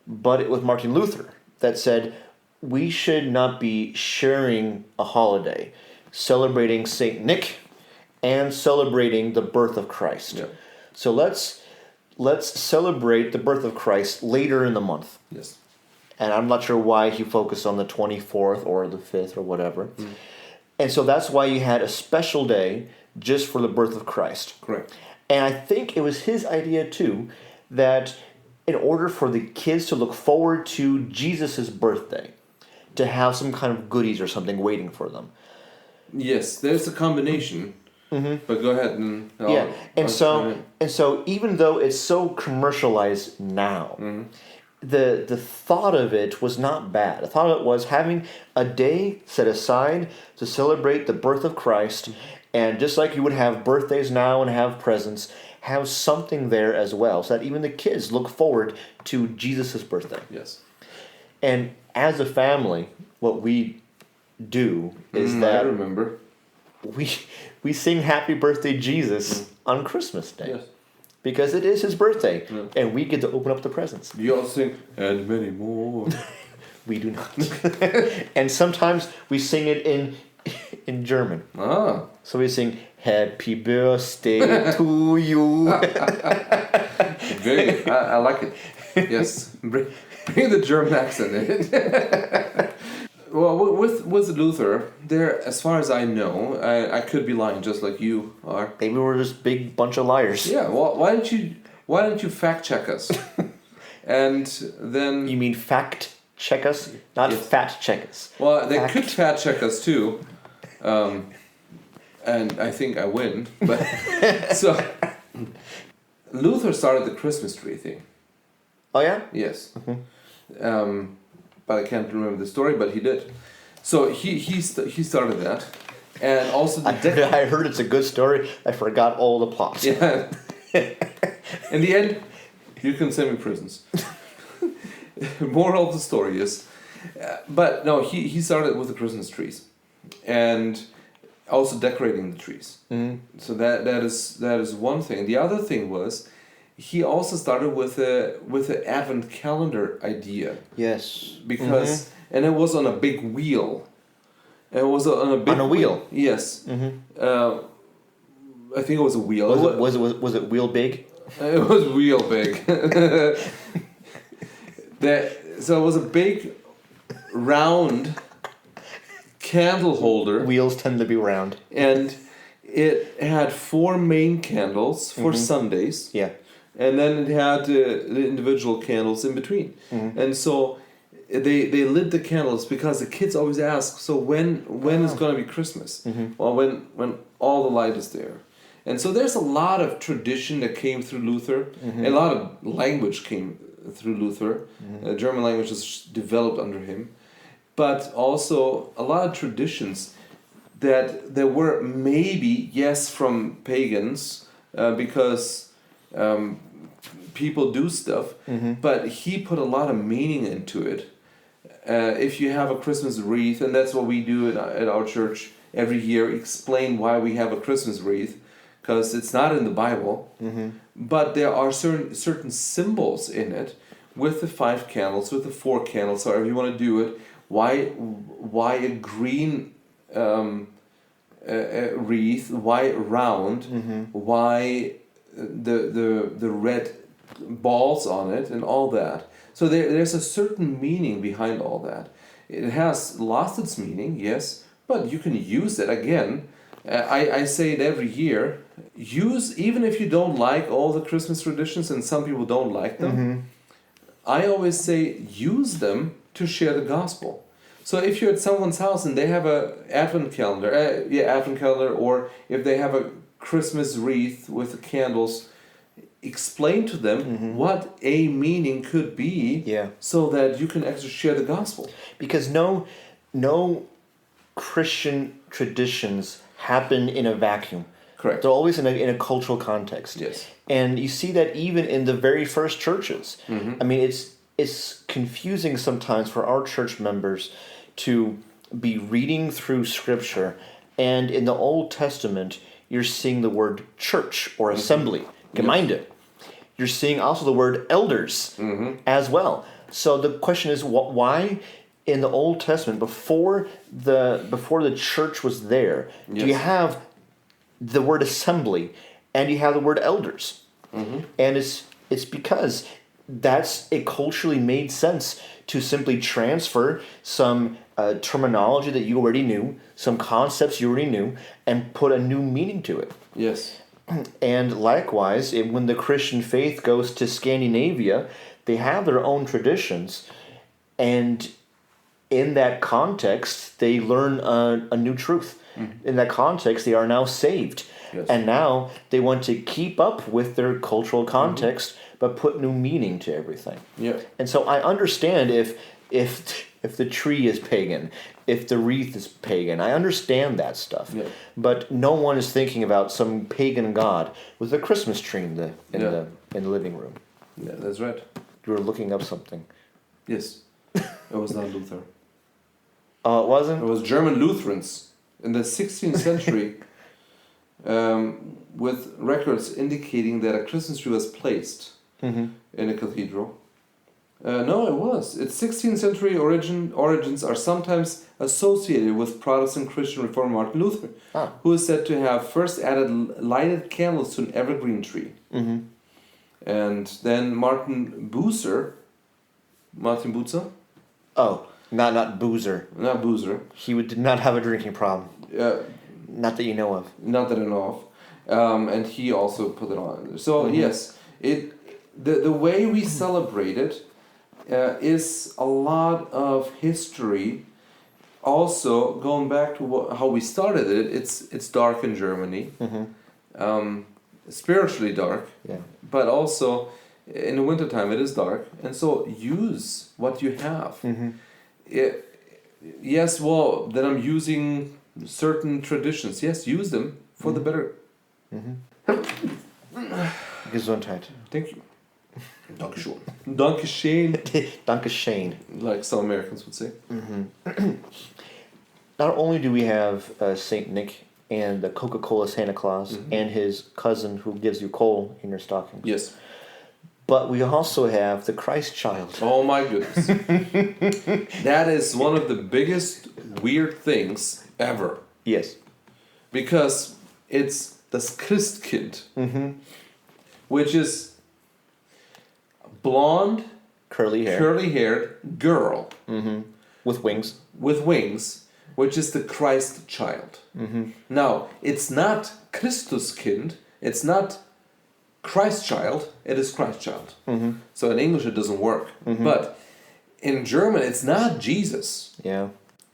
Speaker 3: But it was Martin Luther that said we should not be sharing a holiday, celebrating Saint Nick and celebrating the birth of Christ. Yeah. So let's celebrate the birth of Christ later in the month.
Speaker 2: Yes.
Speaker 3: And I'm not sure why he focused on the 24th or the 5th or whatever. Mm. And so that's why you had a special day just for the birth of Christ.
Speaker 2: Correct.
Speaker 3: And I think it was his idea too that in order for the kids to look forward to Jesus' birthday, to have some kind of goodies or something waiting for them.
Speaker 2: Yes, there's a combination. Mm-hmm. But go ahead and
Speaker 3: so even though it's so commercialized now, mm-hmm. the thought of it was not bad. The thought of it was having a day set aside to celebrate the birth of Christ, mm-hmm. and just like you would have birthdays now and have presents, have something there as well, so that even the kids look forward to Jesus' birthday.
Speaker 2: Yes.
Speaker 3: And as a family, what we do is that
Speaker 2: I remember.
Speaker 3: We sing Happy Birthday Jesus on Christmas Day.
Speaker 2: Yes.
Speaker 3: Because it is his birthday, and we get to open up the presents.
Speaker 2: You all sing, and many more.
Speaker 3: We do not. And sometimes we sing it in German.
Speaker 2: Ah.
Speaker 3: So we sing Happy Birthday to you.
Speaker 2: Very good. I like it. Yes. Bring the German accent in it. Well, with Luther, there, as far as I know, I could be lying, just like you are.
Speaker 3: Maybe we're just big bunch of liars.
Speaker 2: Yeah. Well, why don't you fact check us? And then
Speaker 3: you mean fact check us, not fat check us.
Speaker 2: Well, they could fat check us too, and I think I win. But so Luther started the Christmas tree thing.
Speaker 3: Oh yeah.
Speaker 2: Yes. Mm-hmm. But I can't remember the story, but he did. So he started that, and also
Speaker 3: I heard it's a good story. I forgot all the plots.
Speaker 2: Yeah. In the end, you can send me presents. Moral of the story is, but no, he started with the Christmas trees, and also decorating the trees. Mm-hmm. So that is one thing. The other thing was, he also started with the Advent calendar idea.
Speaker 3: Yes.
Speaker 2: Because and it was on a big wheel. It was on a big
Speaker 3: wheel.
Speaker 2: Yes. Mm-hmm. I think it was a wheel.
Speaker 3: Was it wheel big?
Speaker 2: It was wheel big. So it was a big, round candle holder.
Speaker 3: Wheels tend to be round.
Speaker 2: And it had 4 main candles for Sundays.
Speaker 3: Yeah.
Speaker 2: And then it had the individual candles in between. Mm-hmm. And so they lit the candles because the kids always ask, so when is going to be Christmas? Mm-hmm. Well, when all the light is there. And so there's a lot of tradition that came through Luther. Mm-hmm. A lot of language came through Luther. Mm-hmm. German language was developed under him. But also a lot of traditions that there were maybe, yes, from pagans, because people do stuff, but he put a lot of meaning into it if you have a Christmas wreath, and that's what we do at our church every year, explain why we have a Christmas wreath, because it's not in the Bible, but there are certain symbols in it, with the 5 candles, with the 4 candles, however you want to do it. Why a green wreath? Why round? Why the red balls on it and all that? So there's a certain meaning behind all that. It has lost its meaning, yes, but you can use it again. I say it every year. Even if you don't like all the Christmas traditions, and some people don't like them, I always say use them to share the gospel. So if you're at someone's house and they have a advent calendar, or if they have a Christmas wreath with the candles, explain to them what a meaning could be, so that you can actually share the gospel.
Speaker 3: Because no Christian traditions happen in a vacuum.
Speaker 2: Correct.
Speaker 3: They're always in a cultural context.
Speaker 2: Yes.
Speaker 3: And you see that even in the very first churches. I mean, it's confusing sometimes for our church members to be reading through Scripture, and in the Old Testament, you're seeing the word church or assembly, Gemeinde. You're seeing also the word elders as well. So the question is, why in the Old Testament, before the church was there, do you have the word assembly and you have the word elders? And it's because it culturally made sense to simply transfer some terminology that you already knew, some concepts you already knew, and put a new meaning to it.
Speaker 2: Yes.
Speaker 3: And likewise, when the Christian faith goes to Scandinavia, they have their own traditions, and in that context, they learn a new truth. In that context, they are now saved.
Speaker 2: Yes.
Speaker 3: And now they want to keep up with their cultural context, but put new meaning to everything.
Speaker 2: Yeah.
Speaker 3: And so I understand if the tree is pagan, if the wreath is pagan, I understand that stuff.
Speaker 2: Yeah.
Speaker 3: But no one is thinking about some pagan god with a Christmas tree in the living room.
Speaker 2: Yeah, that's right.
Speaker 3: You were looking up something.
Speaker 2: Yes. It was not Luther.
Speaker 3: Oh, it wasn't?
Speaker 2: It was German Lutherans in the 16th century, with records indicating that a Christmas tree was placed in a cathedral. No, it was. Its 16th century origins are sometimes associated with Protestant Christian reformer Martin Luther, who is said to have first added lighted candles to an evergreen tree. And then Martin Bucer.
Speaker 3: Oh, not Boozer.
Speaker 2: Not Boozer.
Speaker 3: He did not have a drinking problem. Not that you know of.
Speaker 2: Not that I know of. And he also put it on. So yes, the way we celebrate it is a lot of history. Also, going back to how we started it, it's dark in Germany, spiritually dark, but also in the wintertime it is dark, and so use what you have. Yes, well, then I'm using certain traditions. Yes, use them for the better.
Speaker 3: Gesundheit.
Speaker 2: Thank you. Dankeschön. Dankeschön.
Speaker 3: Dankeschön.
Speaker 2: Like some Americans would say.
Speaker 3: Not only do we have Saint Nick and the Coca-Cola Santa Claus and his cousin who gives you coal in your stocking.
Speaker 2: Yes.
Speaker 3: But we also have the Christ child.
Speaker 2: Oh my goodness. That is one of the biggest weird things ever.
Speaker 3: Yes.
Speaker 2: Because it's das Christkind, which is blonde, curly-haired girl
Speaker 3: with wings,
Speaker 2: which is the Christ child. Now, it's not Christuskind, it's not Christ child, it is Christ child. So in English it doesn't work. But in German it's not Jesus.
Speaker 3: Yeah.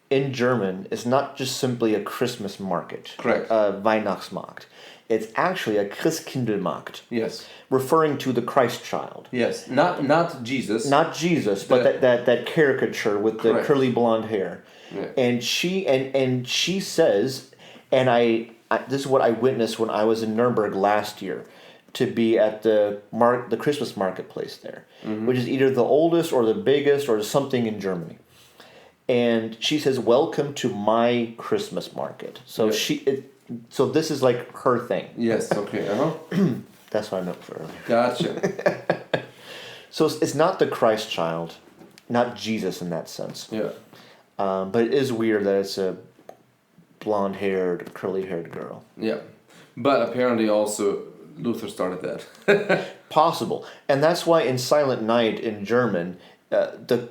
Speaker 3: In German, it's not just simply a Christmas market.
Speaker 2: Correct.
Speaker 3: A Weihnachtsmarkt. It's actually a Christkindlmarkt.
Speaker 2: Yes.
Speaker 3: Referring to the Christ child.
Speaker 2: Yes. Not Jesus.
Speaker 3: Not Jesus, but that caricature with the curly blonde hair.
Speaker 2: Yeah.
Speaker 3: And she says, and I this is what I witnessed when I was in Nuremberg last year, to be at the Christmas marketplace there, which is either the oldest or the biggest or something in Germany. and she says, "Welcome to my Christmas market." So so this is like her thing.
Speaker 2: Yes. Okay.
Speaker 3: That's what I meant for earlier.
Speaker 2: Gotcha.
Speaker 3: So it's not the Christ child, not Jesus in that sense.
Speaker 2: Yeah.
Speaker 3: But it is weird that it's a blonde-haired, curly-haired girl.
Speaker 2: Yeah. But apparently also Luther started that.
Speaker 3: Possible. And that's why in Silent Night in German, the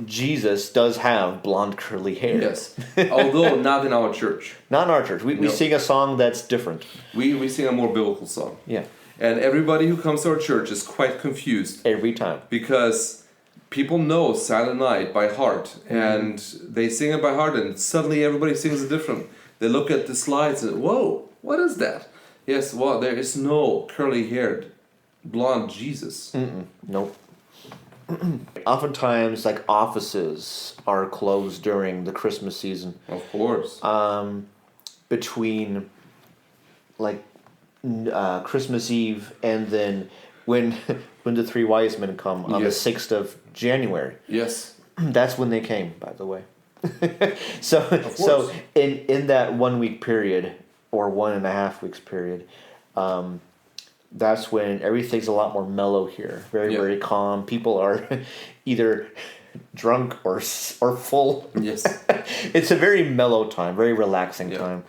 Speaker 3: Jesus does have blonde curly hair.
Speaker 2: Yes. Although not in our church.
Speaker 3: Not in our church. We sing a song that's different.
Speaker 2: We sing a more biblical song.
Speaker 3: Yeah.
Speaker 2: And everybody who comes to our church is quite confused.
Speaker 3: Every time.
Speaker 2: Because people know Silent Night by heart. And they sing it by heart and suddenly everybody sings it different. They look at the slides and, whoa, what is that? Yes, well, there is no curly-haired blonde Jesus.
Speaker 3: Nope. Oftentimes, like, offices are closed during the Christmas season.
Speaker 2: Of course.
Speaker 3: Between, like, Christmas Eve and then when the three wise men come on the 6th of January.
Speaker 2: Yes.
Speaker 3: That's when they came, by the way. So in that 1 week period or 1.5 weeks period, that's when everything's a lot more mellow here. Very calm. People are either drunk or full.
Speaker 2: Yes.
Speaker 3: It's a very mellow time, very relaxing time.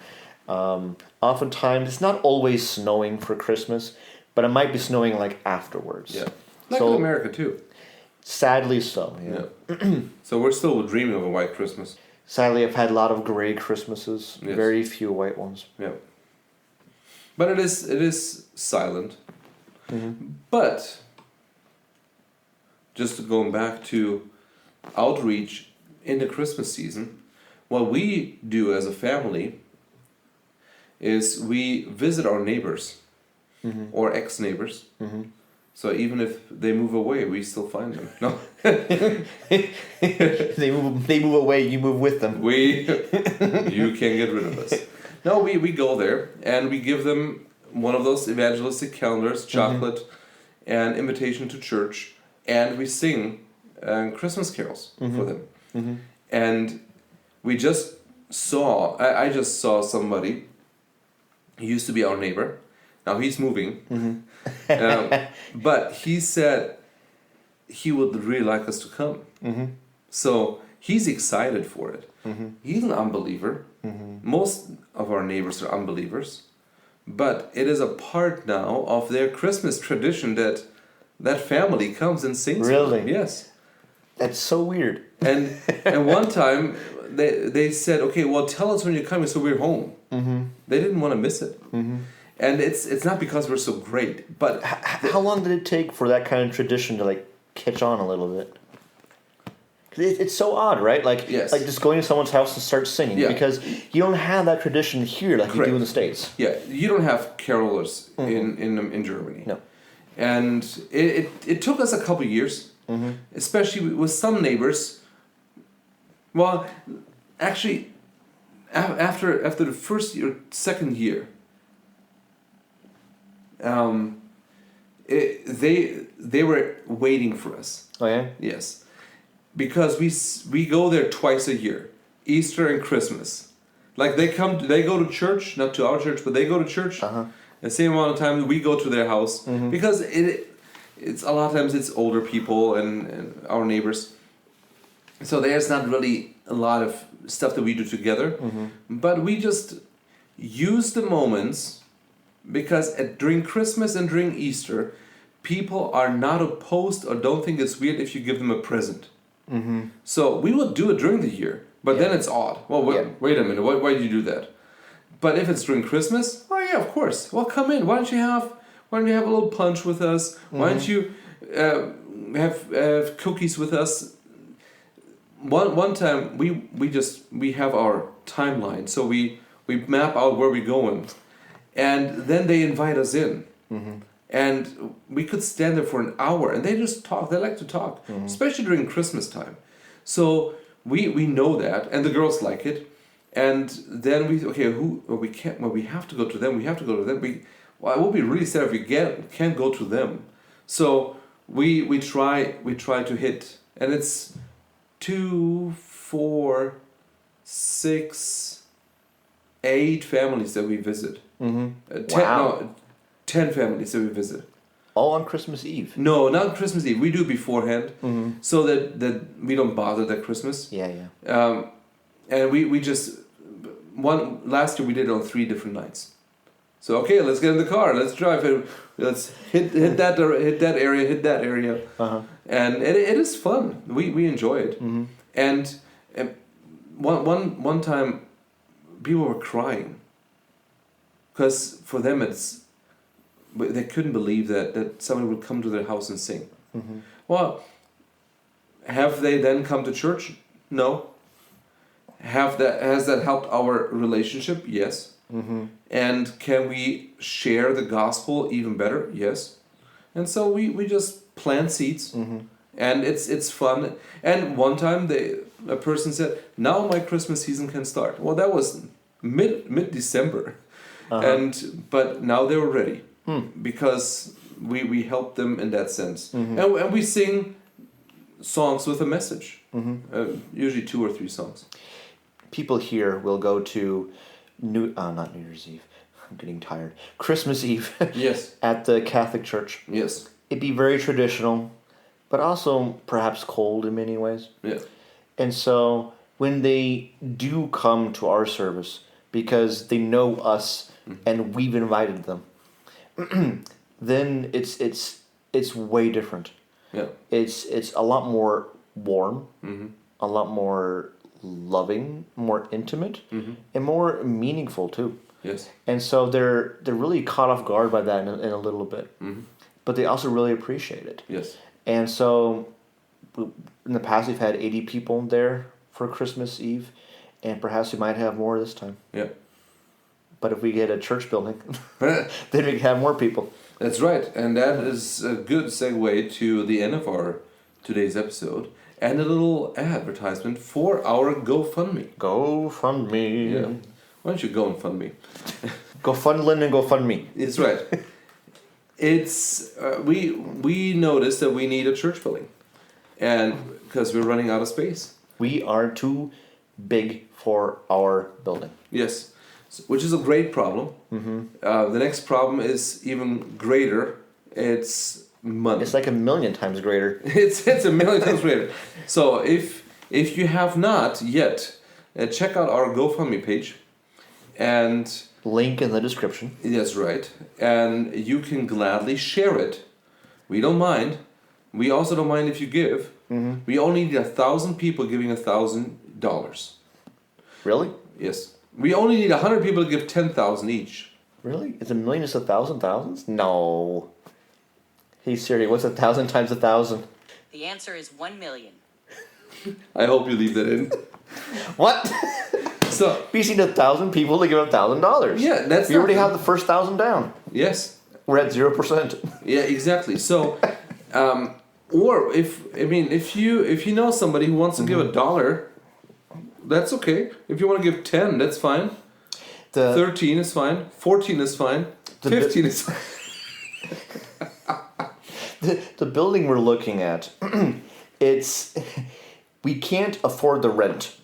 Speaker 3: Oftentimes, it's not always snowing for Christmas, but it might be snowing like afterwards.
Speaker 2: Yeah. Like in America too.
Speaker 3: Sadly so, yeah.
Speaker 2: So we're still dreaming of a white Christmas.
Speaker 3: Sadly, I've had a lot of gray Christmases.
Speaker 2: Yes.
Speaker 3: Very few white ones.
Speaker 2: Yeah. But it is silent. But just going back to outreach in the Christmas season, what we do as a family is we visit our neighbors or ex-neighbors. So even if they move away, we still find them. No.
Speaker 3: They move away, you move with them.
Speaker 2: You can't get rid of us. No, we go there and we give them one of those evangelistic calendars, chocolate, and invitation to church, and we sing Christmas carols for them. And we just saw, I just saw somebody who used to be our neighbor. Now he's moving, but he said he would really like us to come. So he's excited for it. He's an unbeliever. Most of our neighbors are unbelievers, but it is a part now of their Christmas tradition that family comes and sings.
Speaker 3: Really?
Speaker 2: Yes.
Speaker 3: That's so weird.
Speaker 2: And one time they said, okay, well, tell us when you're coming so we're home. They didn't want to miss it. And it's not because we're so great, but
Speaker 3: how long did it take for that kind of tradition to like catch on a little bit? It's so odd, right? Like, like just going to someone's house and start singing because you don't have that tradition here like you do in the States.
Speaker 2: Yeah, you don't have carolers in Germany.
Speaker 3: No,
Speaker 2: and it took us a couple years, especially with some neighbors. Well, actually, after the first year, second year, they were waiting for us.
Speaker 3: Oh yeah.
Speaker 2: Yes. Because we go there twice a year, Easter and Christmas. Like they go to church, not to our church, but they go to church. The same amount of time we go to their house because it's a lot of times it's older people and our neighbors. So there's not really a lot of stuff that we do together, but we just use the moments because during Christmas and during Easter, people are not opposed or don't think it's weird if you give them a present. So we would do it during the year, but then it's odd. Well, wait a minute, why do you do that? But if it's during Christmas, oh yeah, of course. Well, come in. Why don't you have a little punch with us? Why don't you have cookies with us? One time we have our timeline, so we map out where we're going, and then they invite us in. And we could stand there for an hour, and they just talk. They like to talk, especially during Christmas time. So we know that, and the girls like it. And then we have to go to them. We have to go to them. It will be really sad if we can't go to them. So we try to hit, and it's 2 4, 6, 8 families that we visit.
Speaker 3: Mm-hmm.
Speaker 2: 10 families that we visit.
Speaker 3: All on Christmas Eve.
Speaker 2: No, not Christmas Eve. We do beforehand,
Speaker 3: Mm-hmm.
Speaker 2: so that we don't bother that Christmas.
Speaker 3: Yeah.
Speaker 2: And we just last year we did it on 3 different nights. So okay, let's get in the car. Let's drive. Let's hit that area.
Speaker 3: Uh-huh.
Speaker 2: And it is fun. We enjoy it.
Speaker 3: Mm-hmm.
Speaker 2: And one time, people were crying because for them they couldn't believe that someone would come to their house and sing.
Speaker 3: Mm-hmm.
Speaker 2: Well, have they then come to church? No. Has that helped our relationship? Yes.
Speaker 3: Mm-hmm.
Speaker 2: And can we share the gospel even better? Yes. And so we just plant seeds,
Speaker 3: Mm-hmm.
Speaker 2: and it's fun. And one time a person said, "Now my Christmas season can start." Well, that was mid December,
Speaker 3: Uh-huh.
Speaker 2: but now they were ready
Speaker 3: Hmm.
Speaker 2: because we helped them in that sense,
Speaker 3: Mm-hmm.
Speaker 2: and we sing songs with a message.
Speaker 3: Mm-hmm.
Speaker 2: Usually 2 or 3 songs.
Speaker 3: People here will go to not New Year's Eve. I'm getting tired. Christmas Eve
Speaker 2: Yes.
Speaker 3: at the Catholic Church.
Speaker 2: Yes.
Speaker 3: It'd be very traditional, but also perhaps cold in many ways.
Speaker 2: Yeah.
Speaker 3: And so when they do come to our service because they know us and we've invited them, then it's way different.
Speaker 2: Yeah.
Speaker 3: It's a lot more warm,
Speaker 2: Mm-hmm.
Speaker 3: a lot more loving, more intimate,
Speaker 2: Mm-hmm.
Speaker 3: and more meaningful too.
Speaker 2: Yes.
Speaker 3: And so they're really caught off guard by that in a little bit,
Speaker 2: Mm-hmm.
Speaker 3: but they also really appreciate it.
Speaker 2: Yes.
Speaker 3: And so in the past we've had 80 people there for Christmas Eve, and perhaps we might have more this time.
Speaker 2: Yeah.
Speaker 3: But if we get a church building, then we can have more people.
Speaker 2: That's right, and that is a good segue to the end of our today's episode, and a little advertisement for our GoFundMe.
Speaker 3: GoFundMe.
Speaker 2: Yeah. Why don't you go and fund me?
Speaker 3: GoFundLin and GoFundMe.
Speaker 2: It's right. It's we noticed that we need a church building, and because we're running out of space.
Speaker 3: We are too big for our building.
Speaker 2: Yes, which is a great problem.
Speaker 3: Mm-hmm.
Speaker 2: The next problem is even greater. It's money.
Speaker 3: It's like 1 million times greater.
Speaker 2: It's 1 million times greater. So if you have not yet, check out our GoFundMe page, and
Speaker 3: Link in the description.
Speaker 2: that's right, and you can gladly share it. We don't mind. We also don't mind if you give.
Speaker 3: Mm-hmm.
Speaker 2: We only need 1,000 people giving $1,000.
Speaker 3: Really?
Speaker 2: Yes. We only need 100 people to give 10,000 each.
Speaker 3: Really? Is 1 million just 1,000 thousands? No. Hey Siri, what's 1,000 times 1,000?
Speaker 4: The answer is 1 million.
Speaker 2: I hope you leave that in.
Speaker 3: What?
Speaker 2: So
Speaker 3: We just need 1,000 people to give $1,000.
Speaker 2: yeah, that's
Speaker 3: We already
Speaker 2: not-
Speaker 3: have the first 1,000 down.
Speaker 2: Yes.
Speaker 3: We're at 0%.
Speaker 2: Yeah, exactly. So, or if you know somebody who wants to give $1, that's okay. If you want to give 10, that's fine. 13 is fine. 14 is fine. 15 is fine.
Speaker 3: The building we're looking at, we can't afford the rent.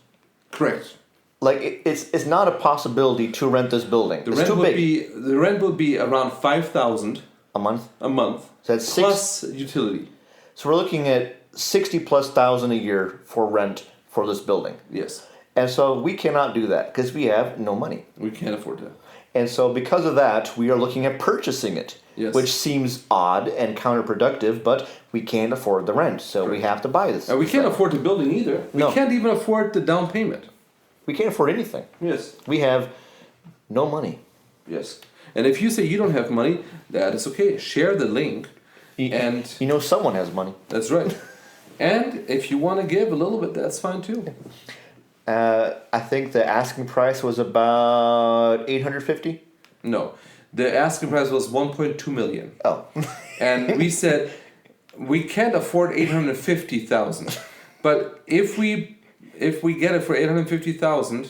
Speaker 2: Correct.
Speaker 3: Like it's not a possibility to rent this building.
Speaker 2: The
Speaker 3: it's
Speaker 2: rent
Speaker 3: too
Speaker 2: would
Speaker 3: big.
Speaker 2: the rent would be around 5,000
Speaker 3: A month.
Speaker 2: a month.
Speaker 3: So that's
Speaker 2: plus utility.
Speaker 3: So we're looking at 60+ thousand a year for rent for this building.
Speaker 2: Yes.
Speaker 3: And so we cannot do that because we have no money.
Speaker 2: We can't afford that.
Speaker 3: And so because of that, we are looking at purchasing it,
Speaker 2: Yes.
Speaker 3: which seems odd and counterproductive, but we can't afford the rent, so we
Speaker 2: Correct.
Speaker 3: have to buy this.
Speaker 2: And we can't afford the building either.
Speaker 3: No.
Speaker 2: We can't even afford the down payment.
Speaker 3: We can't afford anything.
Speaker 2: Yes.
Speaker 3: We have no money.
Speaker 2: Yes. And if you say you don't have money, that is okay. Share the link. And
Speaker 3: You know someone has money.
Speaker 2: that's right. And if you want to give a little bit, that's fine too.
Speaker 3: I think the asking price was about $850.
Speaker 2: No. The asking price was 1.2 million.
Speaker 3: Oh.
Speaker 2: And we said we can't afford 850,000. But if we get it for 850,000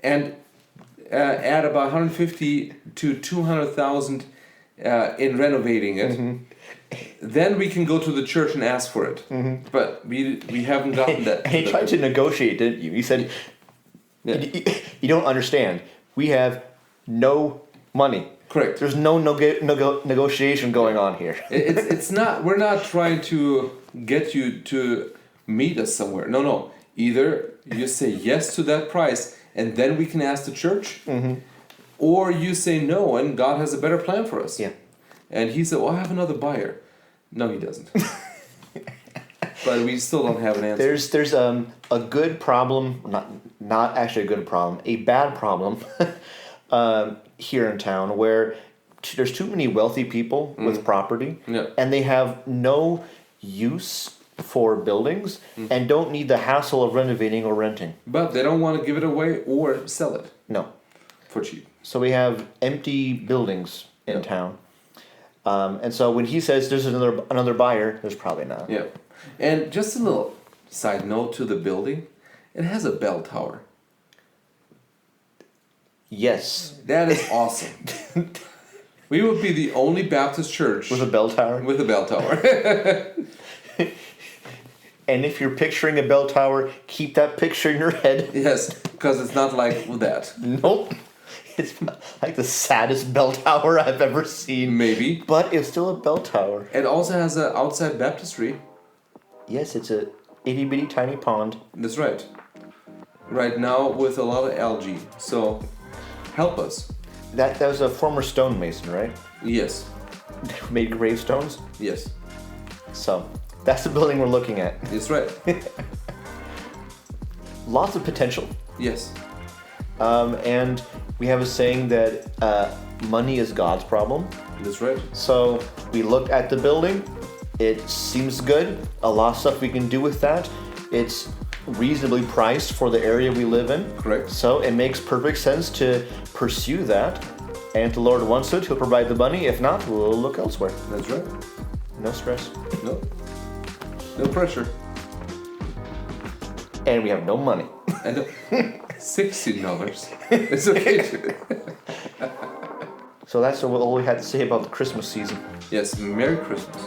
Speaker 2: and add about 150 to 200,000 in renovating it, then we can go to the church and ask for it. Mm-hmm. But we haven't gotten that.
Speaker 3: And he tried to negotiate, didn't you? He said, you don't understand. We have no money.
Speaker 2: Correct.
Speaker 3: There's no negotiation going on here.
Speaker 2: It's not. We're not trying to get you to meet us somewhere. No. Either you say yes to that price, and then we can ask the church, or you say no, and God has a better plan for us.
Speaker 3: Yeah.
Speaker 2: And he said, "Well, I have another buyer." No, he doesn't. But we still don't have an answer.
Speaker 3: There's a good problem, not actually a good problem, a bad problem here in town where there's too many wealthy people with property, and they have no use for buildings and don't need the hassle of renovating or renting.
Speaker 2: But they don't want to give it away or sell it.
Speaker 3: No.
Speaker 2: For cheap.
Speaker 3: So we have empty buildings in town. And so when he says there's another buyer, there's probably not.
Speaker 2: Yeah. And just a little side note to the building, it has a bell tower.
Speaker 3: Yes.
Speaker 2: That is awesome. We would be the only Baptist church
Speaker 3: with a bell tower.
Speaker 2: With a bell tower.
Speaker 3: And if you're picturing a bell tower, keep that picture in your head.
Speaker 2: Yes, because it's not like that.
Speaker 3: Nope. It's like the saddest bell tower I've ever seen.
Speaker 2: Maybe.
Speaker 3: But it's still a bell tower.
Speaker 2: It also has an outside baptistry.
Speaker 3: Yes, it's a itty bitty tiny pond.
Speaker 2: That's right. Right now with a lot of algae. So help us.
Speaker 3: That was a former stonemason, right?
Speaker 2: Yes.
Speaker 3: Made gravestones?
Speaker 2: Yes.
Speaker 3: So that's the building we're looking at.
Speaker 2: That's right.
Speaker 3: Lots of potential.
Speaker 2: Yes.
Speaker 3: And we have a saying that money is God's problem.
Speaker 2: That's right.
Speaker 3: So we look at the building. It seems good. A lot of stuff we can do with that. It's reasonably priced for the area we live in.
Speaker 2: Correct.
Speaker 3: So it makes perfect sense to pursue that. And if the Lord wants it, He'll provide the money. If not, we'll look elsewhere.
Speaker 2: That's right.
Speaker 3: No stress.
Speaker 2: No. No pressure.
Speaker 3: And we have no money.
Speaker 2: And $16. It's okay.
Speaker 3: So that's all we had to say about the Christmas season.
Speaker 2: Yes, Merry Christmas.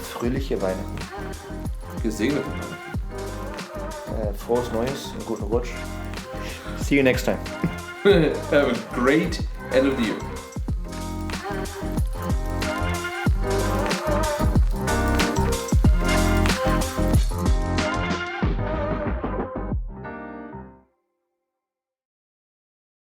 Speaker 3: Fröhliche Weihnachten.
Speaker 2: Gesegnete.
Speaker 3: Frohes Neues und guten Rutsch. See you next time.
Speaker 2: Have a great end of the year.